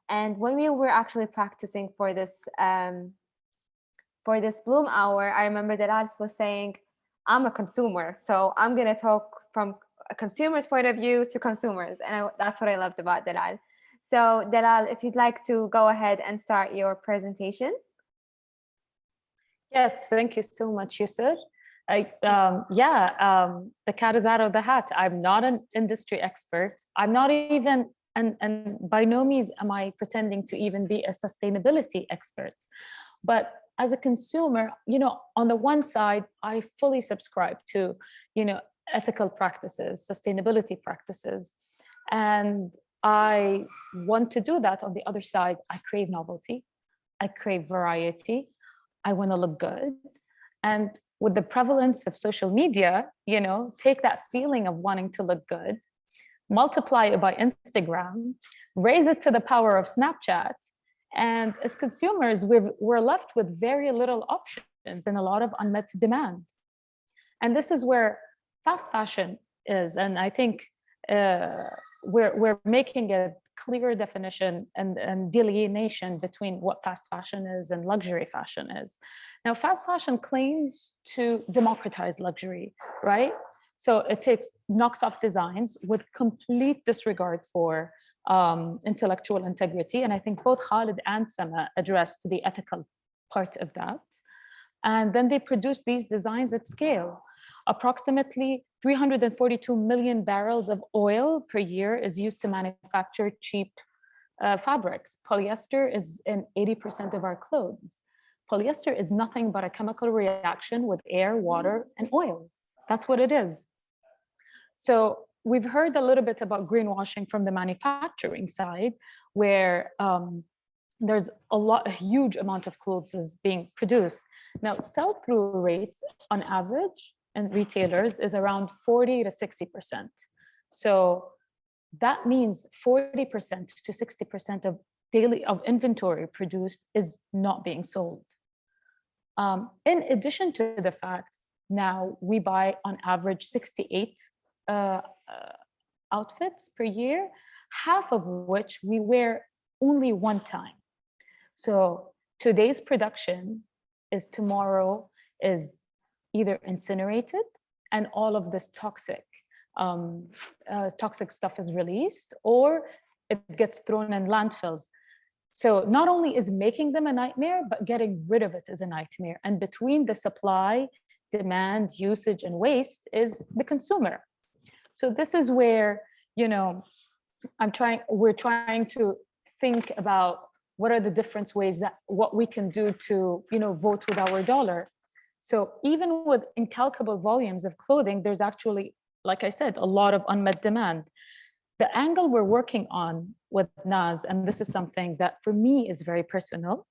And when we were actually practicing for this Bloom Hour, I remember that Alice was saying, I'm a consumer, so I'm going to talk from a consumer's point of view to consumers. And that's what I loved about Dalal. So Dalal, if you'd like to go ahead and start your presentation. Yes, thank you so much, Yusuf. The cat is out of the hat. I'm not an industry expert. I'm not even, and by no means am I pretending to even be a sustainability expert. But as a consumer, on the one side, I fully subscribe to, ethical practices, sustainability practices. And I want to do that. On the other side, I crave novelty. I crave variety. I want to look good. And with the prevalence of social media, take that feeling of wanting to look good, multiply it by Instagram, raise it to the power of Snapchat. And as consumers, we're left with very little options and a lot of unmet demand. And this is where fast fashion is. And I think we're making a clear definition and delineation between what fast fashion is and luxury fashion is. Now, fast fashion claims to democratize luxury, right? So it knocks off designs with complete disregard for intellectual integrity. And I think both Khaled and Sama addressed the ethical part of that. And then they produce these designs at scale. Approximately 342 million barrels of oil per year is used to manufacture cheap fabrics. Polyester is in 80% of our clothes. Polyester is nothing but a chemical reaction with air, water, and oil. That's what it is. So we've heard a little bit about greenwashing from the manufacturing side, where there's a huge amount of clothes is being produced. Now, sell-through rates on average in retailers is around 40 to 60%. So that means 40% to 60% of inventory produced is not being sold. In addition to the fact, now we buy on average 68 outfits per year, half of which we wear only one time. So today's production is tomorrow is either incinerated and all of this toxic stuff is released, or it gets thrown in landfills. So not only is making them a nightmare, but getting rid of it is a nightmare. And between the supply, demand, usage, and waste is the consumer. So this is where, we're trying to think about what are the different ways that what we can do to, vote with our dollar. So even with incalculable volumes of clothing, there's actually, like I said, a lot of unmet demand. The angle we're working on with NAS, and this is something that for me is very personal,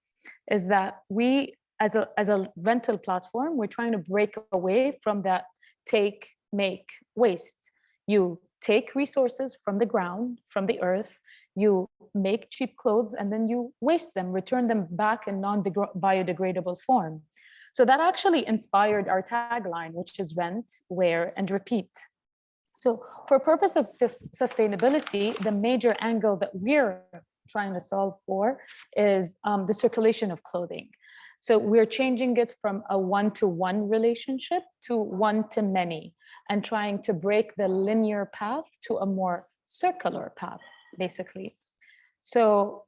is that we, as a rental platform, we're trying to break away from that take, make, waste. You take resources from the ground, from the earth, you make cheap clothes, and then you waste them, return them back in non-biodegradable form. So that actually inspired our tagline, which is rent, wear, and repeat. So for purpose of sustainability, the major angle that we're trying to solve for is the circulation of clothing. So we're changing it from a one-to-one relationship to one-to-many, and trying to break the linear path to a more circular path, basically. So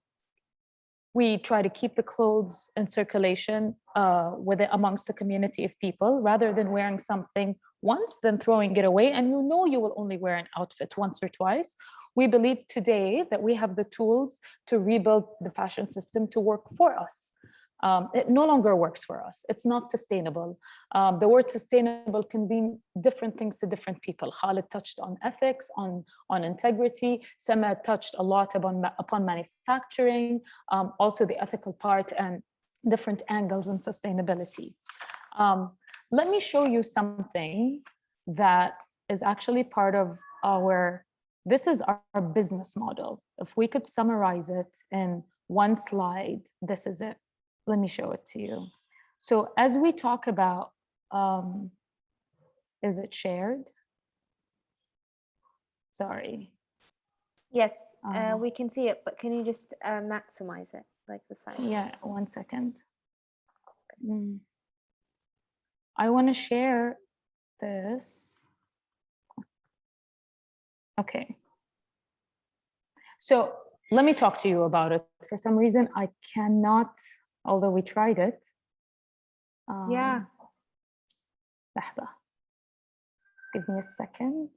we try to keep the clothes in circulation amongst a community of people, rather than wearing something once, then throwing it away, and you will only wear an outfit once or twice. We believe today that we have the tools to rebuild the fashion system to work for us. It no longer works for us. It's not sustainable. The word sustainable can mean different things to different people. Khaled touched on ethics, on integrity. Sama touched a lot upon manufacturing, also the ethical part and different angles in sustainability. Let me show you something that is actually part of this is our business model. If we could summarize it in one slide, this is it. Let me show it to you. So as we talk about, is it shared? Sorry. Yes. We can see it, but can you just maximize it, like the size? Yeah, 1 second. I want to share this. Okay. So let me talk to you about it. For some reason, I cannot, although we tried it. Yeah. لحظة. Just give me a second.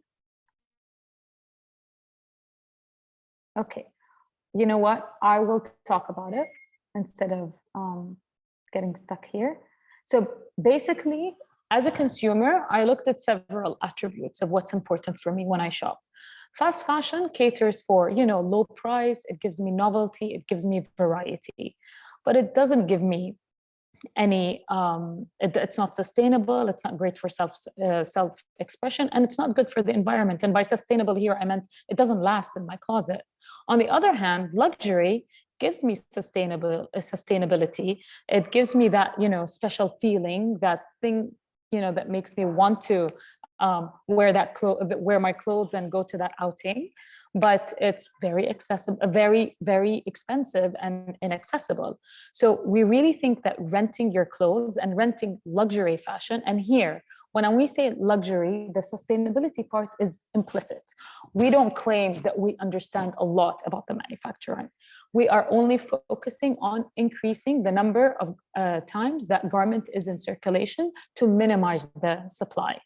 Okay. You know what? I will talk about it instead of getting stuck here. So basically, as a consumer, I looked at several attributes of what's important for me when I shop. Fast fashion caters for, low price. It gives me novelty. It gives me variety, but it doesn't give me any. It's not sustainable. It's not great for self-expression, and it's not good for the environment. And by sustainable here, I meant it doesn't last in my closet. On the other hand, luxury gives me sustainability. It gives me that, special feeling, that thing, that makes me want to wear my clothes and go to that outing. But it's very accessible, very, very expensive and inaccessible. So we really think that renting your clothes and renting luxury fashion, and here, when we say luxury, the sustainability part is implicit. We don't claim that we understand a lot about the manufacturing. We are only focusing on increasing the number of times that garment is in circulation to minimize the supply.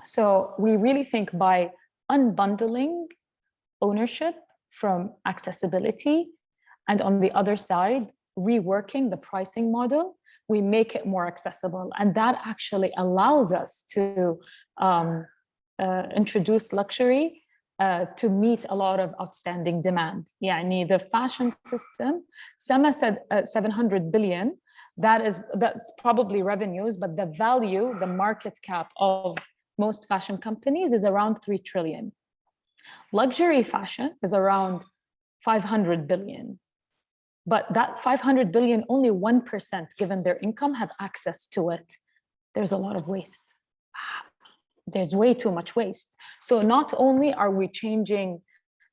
So we really think by unbundling ownership from accessibility, and on the other side, reworking the pricing model, we make it more accessible. And that actually allows us to introduce luxury to meet a lot of outstanding demand. Yani the fashion system, Sama said 700 billion, that's probably revenues, but the value, the market cap of most fashion companies is around 3 trillion. Luxury fashion is around 500 billion. But that 500 billion, only 1%, given their income, have access to it. There's a lot of waste. There's way too much waste. So not only are we changing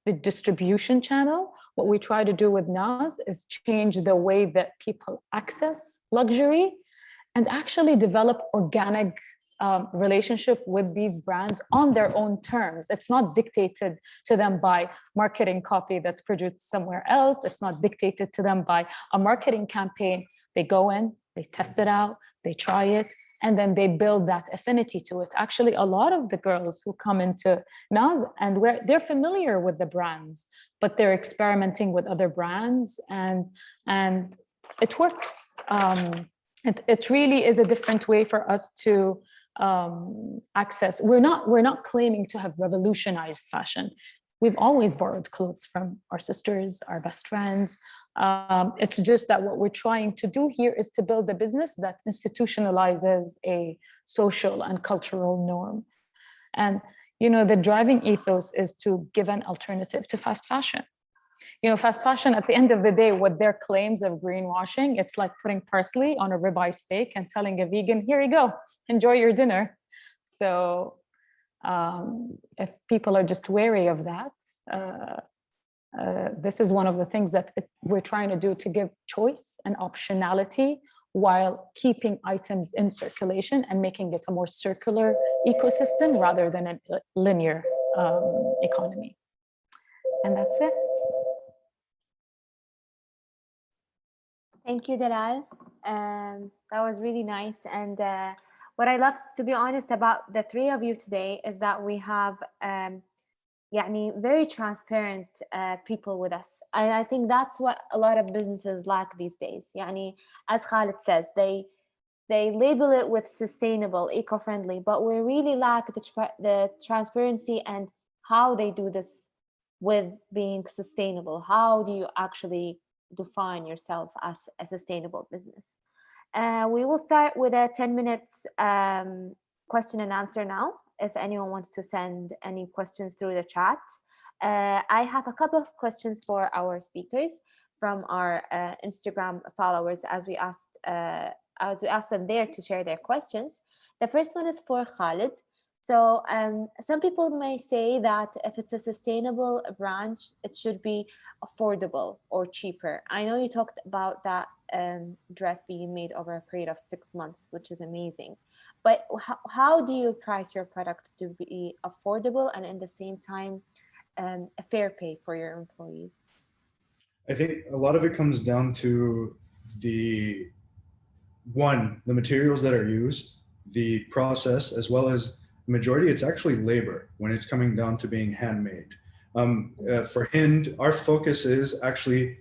the distribution channel, what we try to do with NAS is change the way that people access luxury and actually develop organic relationship with these brands on their own terms. It's not dictated to them by marketing copy that's produced somewhere else. It's not dictated to them by a marketing campaign. They go in, they test it out, they try it, and then they build that affinity to it. Actually, a lot of the girls who come into NAS and where they're familiar with the brands, but they're experimenting with other brands, and it works. It really is a different way for us to access. We're not claiming to have revolutionized fashion. We've always borrowed clothes from our sisters, our best friends. It's just that what we're trying to do here is to build a business that institutionalizes a social and cultural norm. And, the driving ethos is to give an alternative to fast fashion. Fast fashion, at the end of the day, what their claims of greenwashing, it's like putting parsley on a ribeye steak and telling a vegan, here you go, enjoy your dinner. So if people are just wary of that, this is one of the things that we're trying to do, to give choice and optionality while keeping items in circulation and making it a more circular ecosystem rather than a linear economy. And that's it. Thank you, Dalal. That was really nice. And what I love, to be honest, about the three of you today is that we have very transparent people with us. And I think that's what a lot of businesses lack these days. As Khaled says, they label it with sustainable, eco-friendly, but we really lack the transparency and how they do this with being sustainable. How do you actually define yourself as a sustainable business? We will start with a 10 minutes question and answer now, if anyone wants to send any questions through the chat. I have a couple of questions for our speakers from our Instagram followers, as we asked them there to share their questions. The first one is for Khaled. So some people may say that if it's a sustainable brand, it should be affordable or cheaper. I know you talked about that dress being made over a period of 6 months, which is amazing. But how do you price your product to be affordable and at the same time a fair pay for your employees? I think a lot of it comes down to the the materials that are used, the process, as well as the majority, it's actually labor when it's coming down to being handmade. For HIND, our focus is actually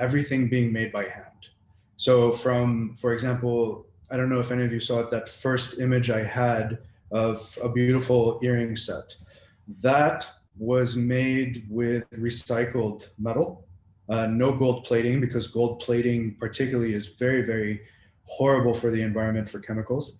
everything being made by hand. So for example, I don't know if any of you saw it, that first image I had of a beautiful earring set. That was made with recycled metal, no gold plating, because gold plating particularly is very, very horrible for the environment for chemicals.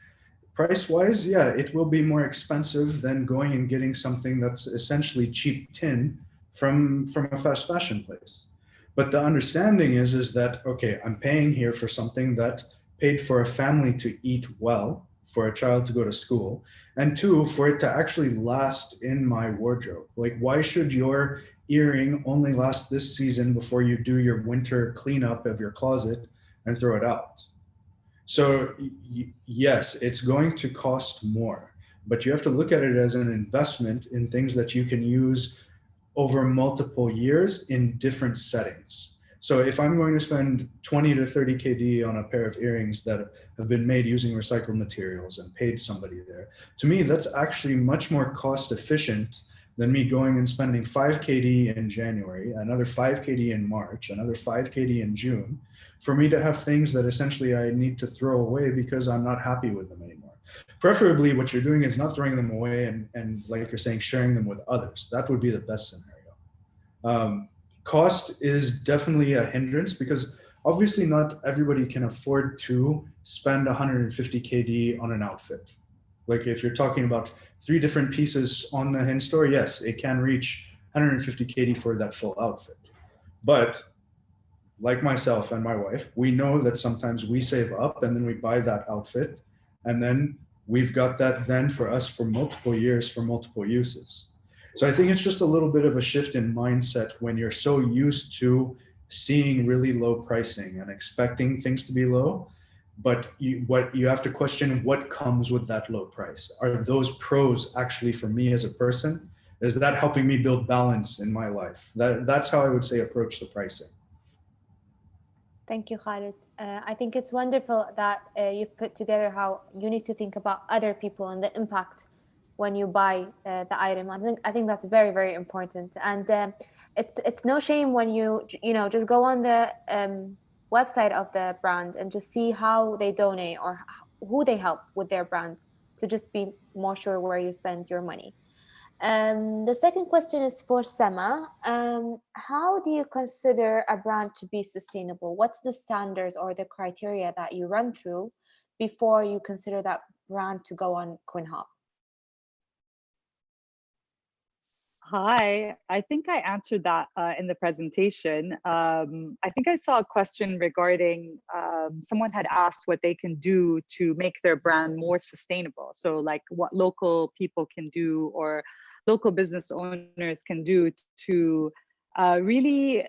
Price wise, yeah, it will be more expensive than going and getting something that's essentially cheap tin from a fast fashion place. But the understanding is that, okay, I'm paying here for something that paid for a family to eat well, for a child to go to school, and two, for it to actually last in my wardrobe. Like, why should your earring only last this season before you do your winter cleanup of your closet and throw it out? So yes, it's going to cost more, but you have to look at it as an investment in things that you can use over multiple years in different settings. So if I'm going to spend 20 to 30 KD on a pair of earrings that have been made using recycled materials and paid somebody there, to me, that's actually much more cost efficient than me going and spending 5 KD in January, another 5 KD in March, another 5 KD in June, for me to have things that essentially I need to throw away because I'm not happy with them anymore. Preferably what you're doing is not throwing them away and like you're saying, sharing them with others. That would be the best scenario. Cost is definitely a hindrance because obviously not everybody can afford to spend 150 KD on an outfit. Like if you're talking about 3 different pieces on the HIND store, yes, it can reach 150 KD for that full outfit. But like myself and my wife, we know that sometimes we save up and then we buy that outfit and then we've got that then for us for multiple years for multiple uses. So I think it's just a little bit of a shift in mindset when you're so used to seeing really low pricing and expecting things to be low. But what you have to question, what comes with that low price? Are those pros actually for me as a person? Is that helping me build balance in my life? That's how I would say approach the pricing. Thank you, Khaled. I think it's wonderful that you've put together how you need to think about other people and the impact when you buy the item. I think that's very, very important. And it's no shame when you just go on the website of the brand and just see how they donate or who they help with their brand to just be more sure where you spend your money. The second question is for Sema. How do you consider a brand to be sustainable? What's the standards or the criteria that you run through before you consider that brand to go on Quinn Hop? Hi, I think I answered that in the presentation. I think I saw a question regarding someone had asked what they can do to make their brand more sustainable. So like what local people can do or local business owners can do to really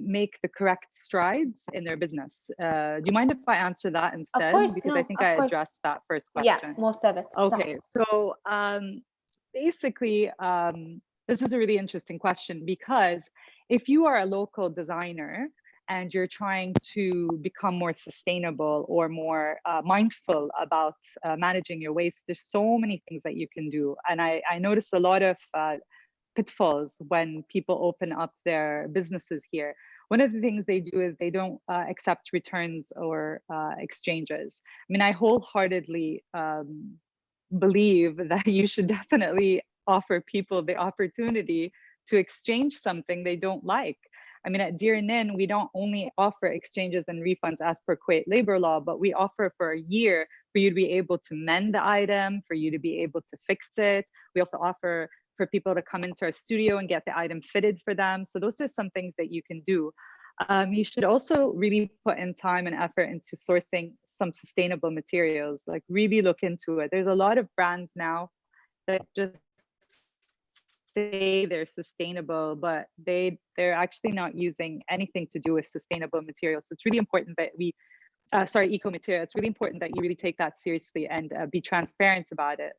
make the correct strides in their business. Do you mind if I answer that instead? Of course, because no, I think of I course. addressed that first question. Yeah, most of it. Okay, so basically, this is a really interesting question because if you are a local designer and you're trying to become more sustainable or more mindful about managing your waste, there's so many things that you can do. And I notice a lot of pitfalls when people open up their businesses here. One of the things they do is they don't accept returns or exchanges. I mean, I wholeheartedly believe that you should definitely offer people the opportunity to exchange something they don't like. I mean, at Dear Nin, we don't only offer exchanges and refunds as per Kuwait labor law, but we offer for a year for you to be able to mend the item, for you to be able to fix it. We also offer for people to come into our studio and get the item fitted for them. So those are some things that you can do. You should also really put in time and effort into sourcing some sustainable materials, like really look into it. There's a lot of brands now that just say they're sustainable, but they're actually not using anything to do with sustainable materials. So it's really important that we, eco material. It's really important that you really take that seriously and be transparent about it.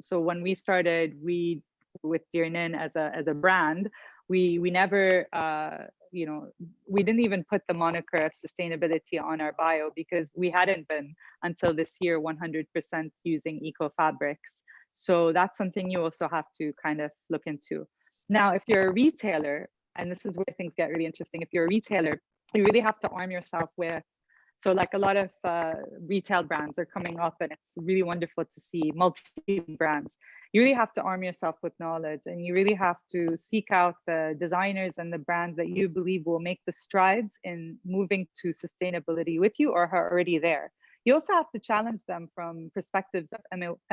So when we started, with Dear Nin as a brand, we never, we didn't even put the moniker of sustainability on our bio because we hadn't been until this year 100% using eco fabrics. So that's something you also have to kind of look into. Now, if you're a retailer, and this is where things get really interesting, if you're a retailer, you really have to arm yourself with, so like a lot of retail brands are coming up, and it's really wonderful to see multi-brands. You really have to arm yourself with knowledge, and you really have to seek out the designers and the brands that you believe will make the strides in moving to sustainability with you or are already there. You also have to challenge them from perspectives of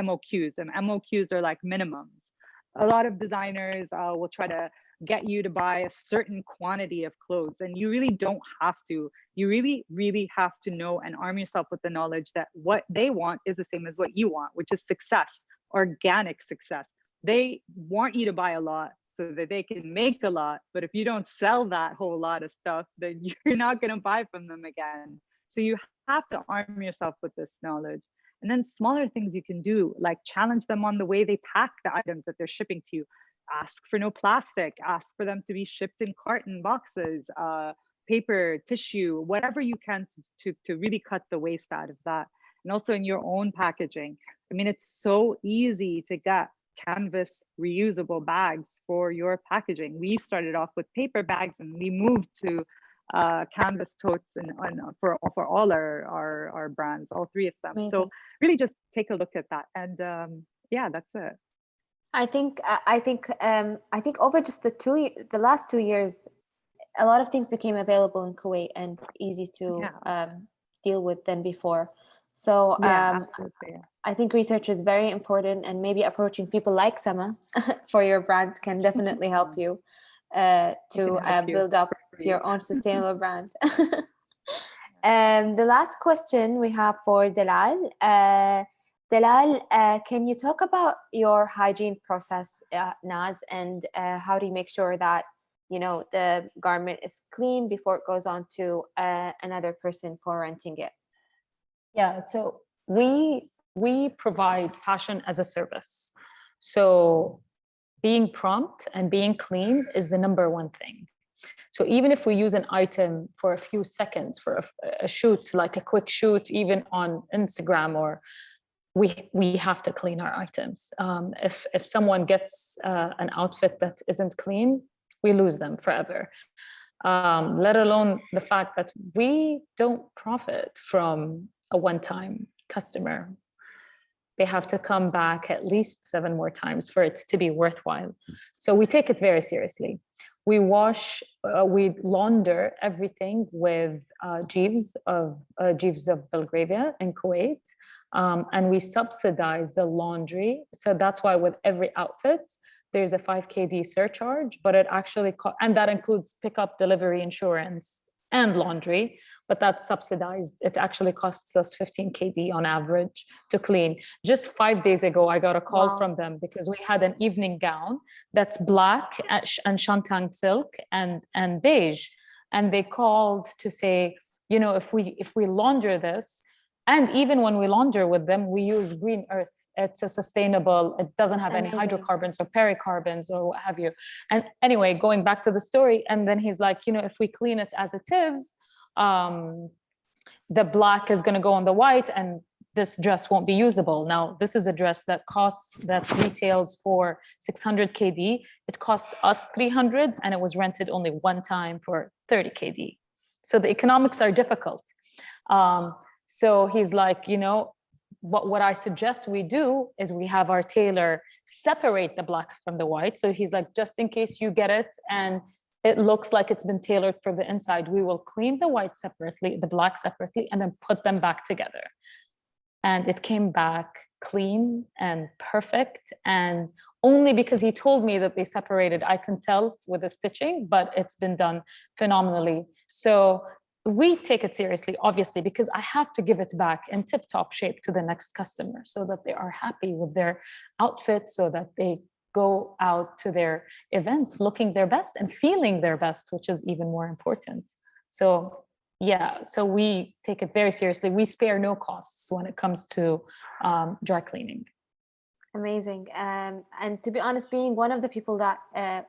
MOQs, and MOQs are like minimums. A lot of designers will try to get you to buy a certain quantity of clothes, and you really don't have to. You really, really have to know and arm yourself with the knowledge that what they want is the same as what you want, which is success, organic success. They want you to buy a lot so that they can make a lot, but if you don't sell that whole lot of stuff, then you're not going to buy from them again. So you have to arm yourself with this knowledge. And then smaller things you can do, like challenge them on the way they pack the items that they're shipping to you. Ask for no plastic, ask for them to be shipped in carton boxes, paper, tissue, whatever you can to really cut the waste out of that. And also in your own packaging. I mean, it's so easy to get canvas reusable bags for your packaging. We started off with paper bags and we moved to canvas totes and for all our brands, all three of them. Amazing. So really just take a look at that. And yeah, that's it. I think over just the last 2 years, a lot of things became available in Kuwait and easy to deal with than before. So absolutely. I think research is very important, and maybe approaching people like Sama for your brand can definitely help you to build up your own sustainable brand. The last question we have for Dalal. Dalal, can you talk about your hygiene process, Naz, and how do you make sure that the garment is clean before it goes on to another person for renting it? Yeah, so we provide fashion as a service. So being prompt and being clean is the number one thing. So even if we use an item for a few seconds for a shoot, like a quick shoot, even on Instagram, or we have to clean our items. If someone gets an outfit that isn't clean, we lose them forever. Let alone the fact that we don't profit from a one-time customer. They have to come back at least 7 more times for it to be worthwhile. So we take it very seriously. We we launder everything with Jeeves of Belgravia in Kuwait, and we subsidize the laundry. So that's why with every outfit, there's a 5 KD surcharge, but it actually, and that includes pickup, delivery, insurance, and laundry, but that's subsidized. It actually costs us 15 KD on average to clean. Just 5 days ago, I got a call from them because we had an evening gown that's black and shantung silk and beige. And they called to say, if we launder this, and even when we launder with them, we use green earth. It's a sustainable, it doesn't have any hydrocarbons or pericarbons or what have you. And anyway, going back to the story, and then he's like, if we clean it as it is, the black is going to go on the white and this dress won't be usable. Now, this is a dress that retails for 600 KD. It costs us 300 and it was rented only one time for 30 KD. So the economics are difficult. So he's like, what I suggest we do is we have our tailor separate the black from the white. So he's like, just in case you get it and it looks like it's been tailored for the inside, we will clean the white separately, the black separately, and then put them back together. And it came back clean and perfect. And only because he told me that they separated, I can tell with the stitching, but it's been done phenomenally. So we take it seriously, obviously, because I have to give it back in tip-top shape to the next customer so that they are happy with their outfit, so that they go out to their event looking their best and feeling their best, which is even more important. So yeah, so we take it very seriously. We spare no costs when it comes to dry cleaning. Amazing. And to be honest, being one of the people that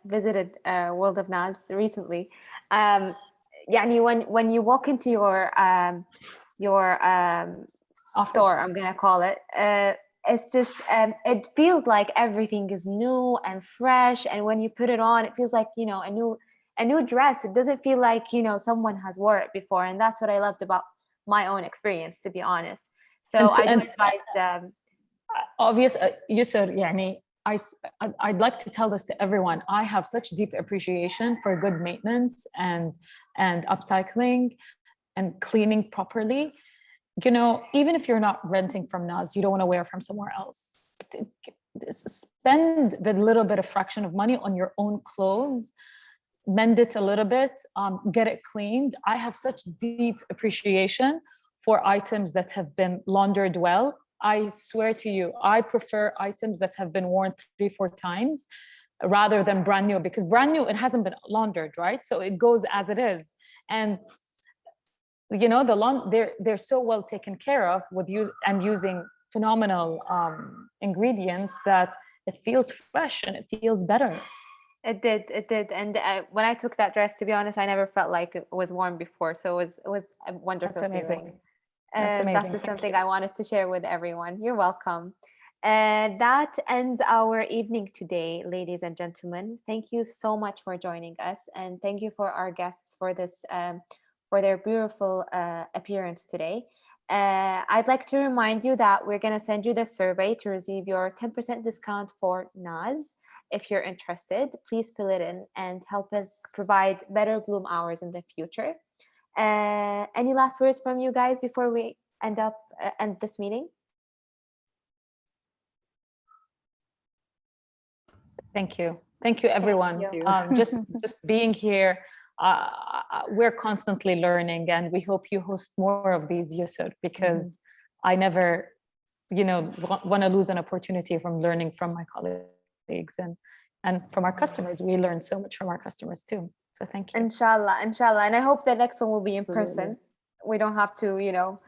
visited World of Naz recently, يعني when you walk into your store, I'm gonna call it, it's just it feels like everything is new and fresh, and when you put it on, it feels like, you know, a new dress. It doesn't feel like, you know, someone has wore it before, and that's what I loved about my own experience, to be honest. So I do advise obvious Yusr, يعني I'd like to tell this to everyone. I have such deep appreciation for good maintenance and upcycling and cleaning properly. You know, even if you're not renting from Naz, you don't want to wear from somewhere else. Spend the little bit of fraction of money on your own clothes, mend it a little bit, get it cleaned. I have such deep appreciation for items that have been laundered well. I swear to you, I prefer items that have been worn 3-4 times rather than brand new, because brand new, it hasn't been laundered, right? So it goes as it is. And you know, they're so well taken care of with using phenomenal ingredients that it feels fresh and it feels better. It did. And when I took that dress, to be honest, I never felt like it was worn before. So it was a wonderful That's amazing. feeling. That's amazing. That's just something I wanted to share with everyone. You're welcome. And that ends our evening today, ladies and gentlemen. Thank you so much for joining us, and thank you for our guests for this for their beautiful appearance today. I'd like to remind you that we're going to send you the survey to receive your 10% discount for Naz. If you're interested, please fill it in and help us provide better Bloom hours in the future. Any last words from you guys before we end this meeting? Thank you everyone. Thank you. Just being here, we're constantly learning, and we hope you host more of these, Yusr, because I never, you know, want to lose an opportunity from learning from my colleagues and from our customers. We learn so much from our customers too. So thank you. Inshallah. And I hope the next one will be in person. We don't have to, you know,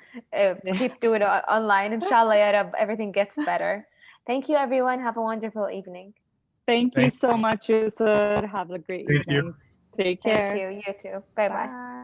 keep doing it online. Inshallah, ya Rab, everything gets better. Thank you, everyone. Have a wonderful evening. Thank you so much, Yusr. Have a great evening. Take care. Thank you. You too. Bye-bye.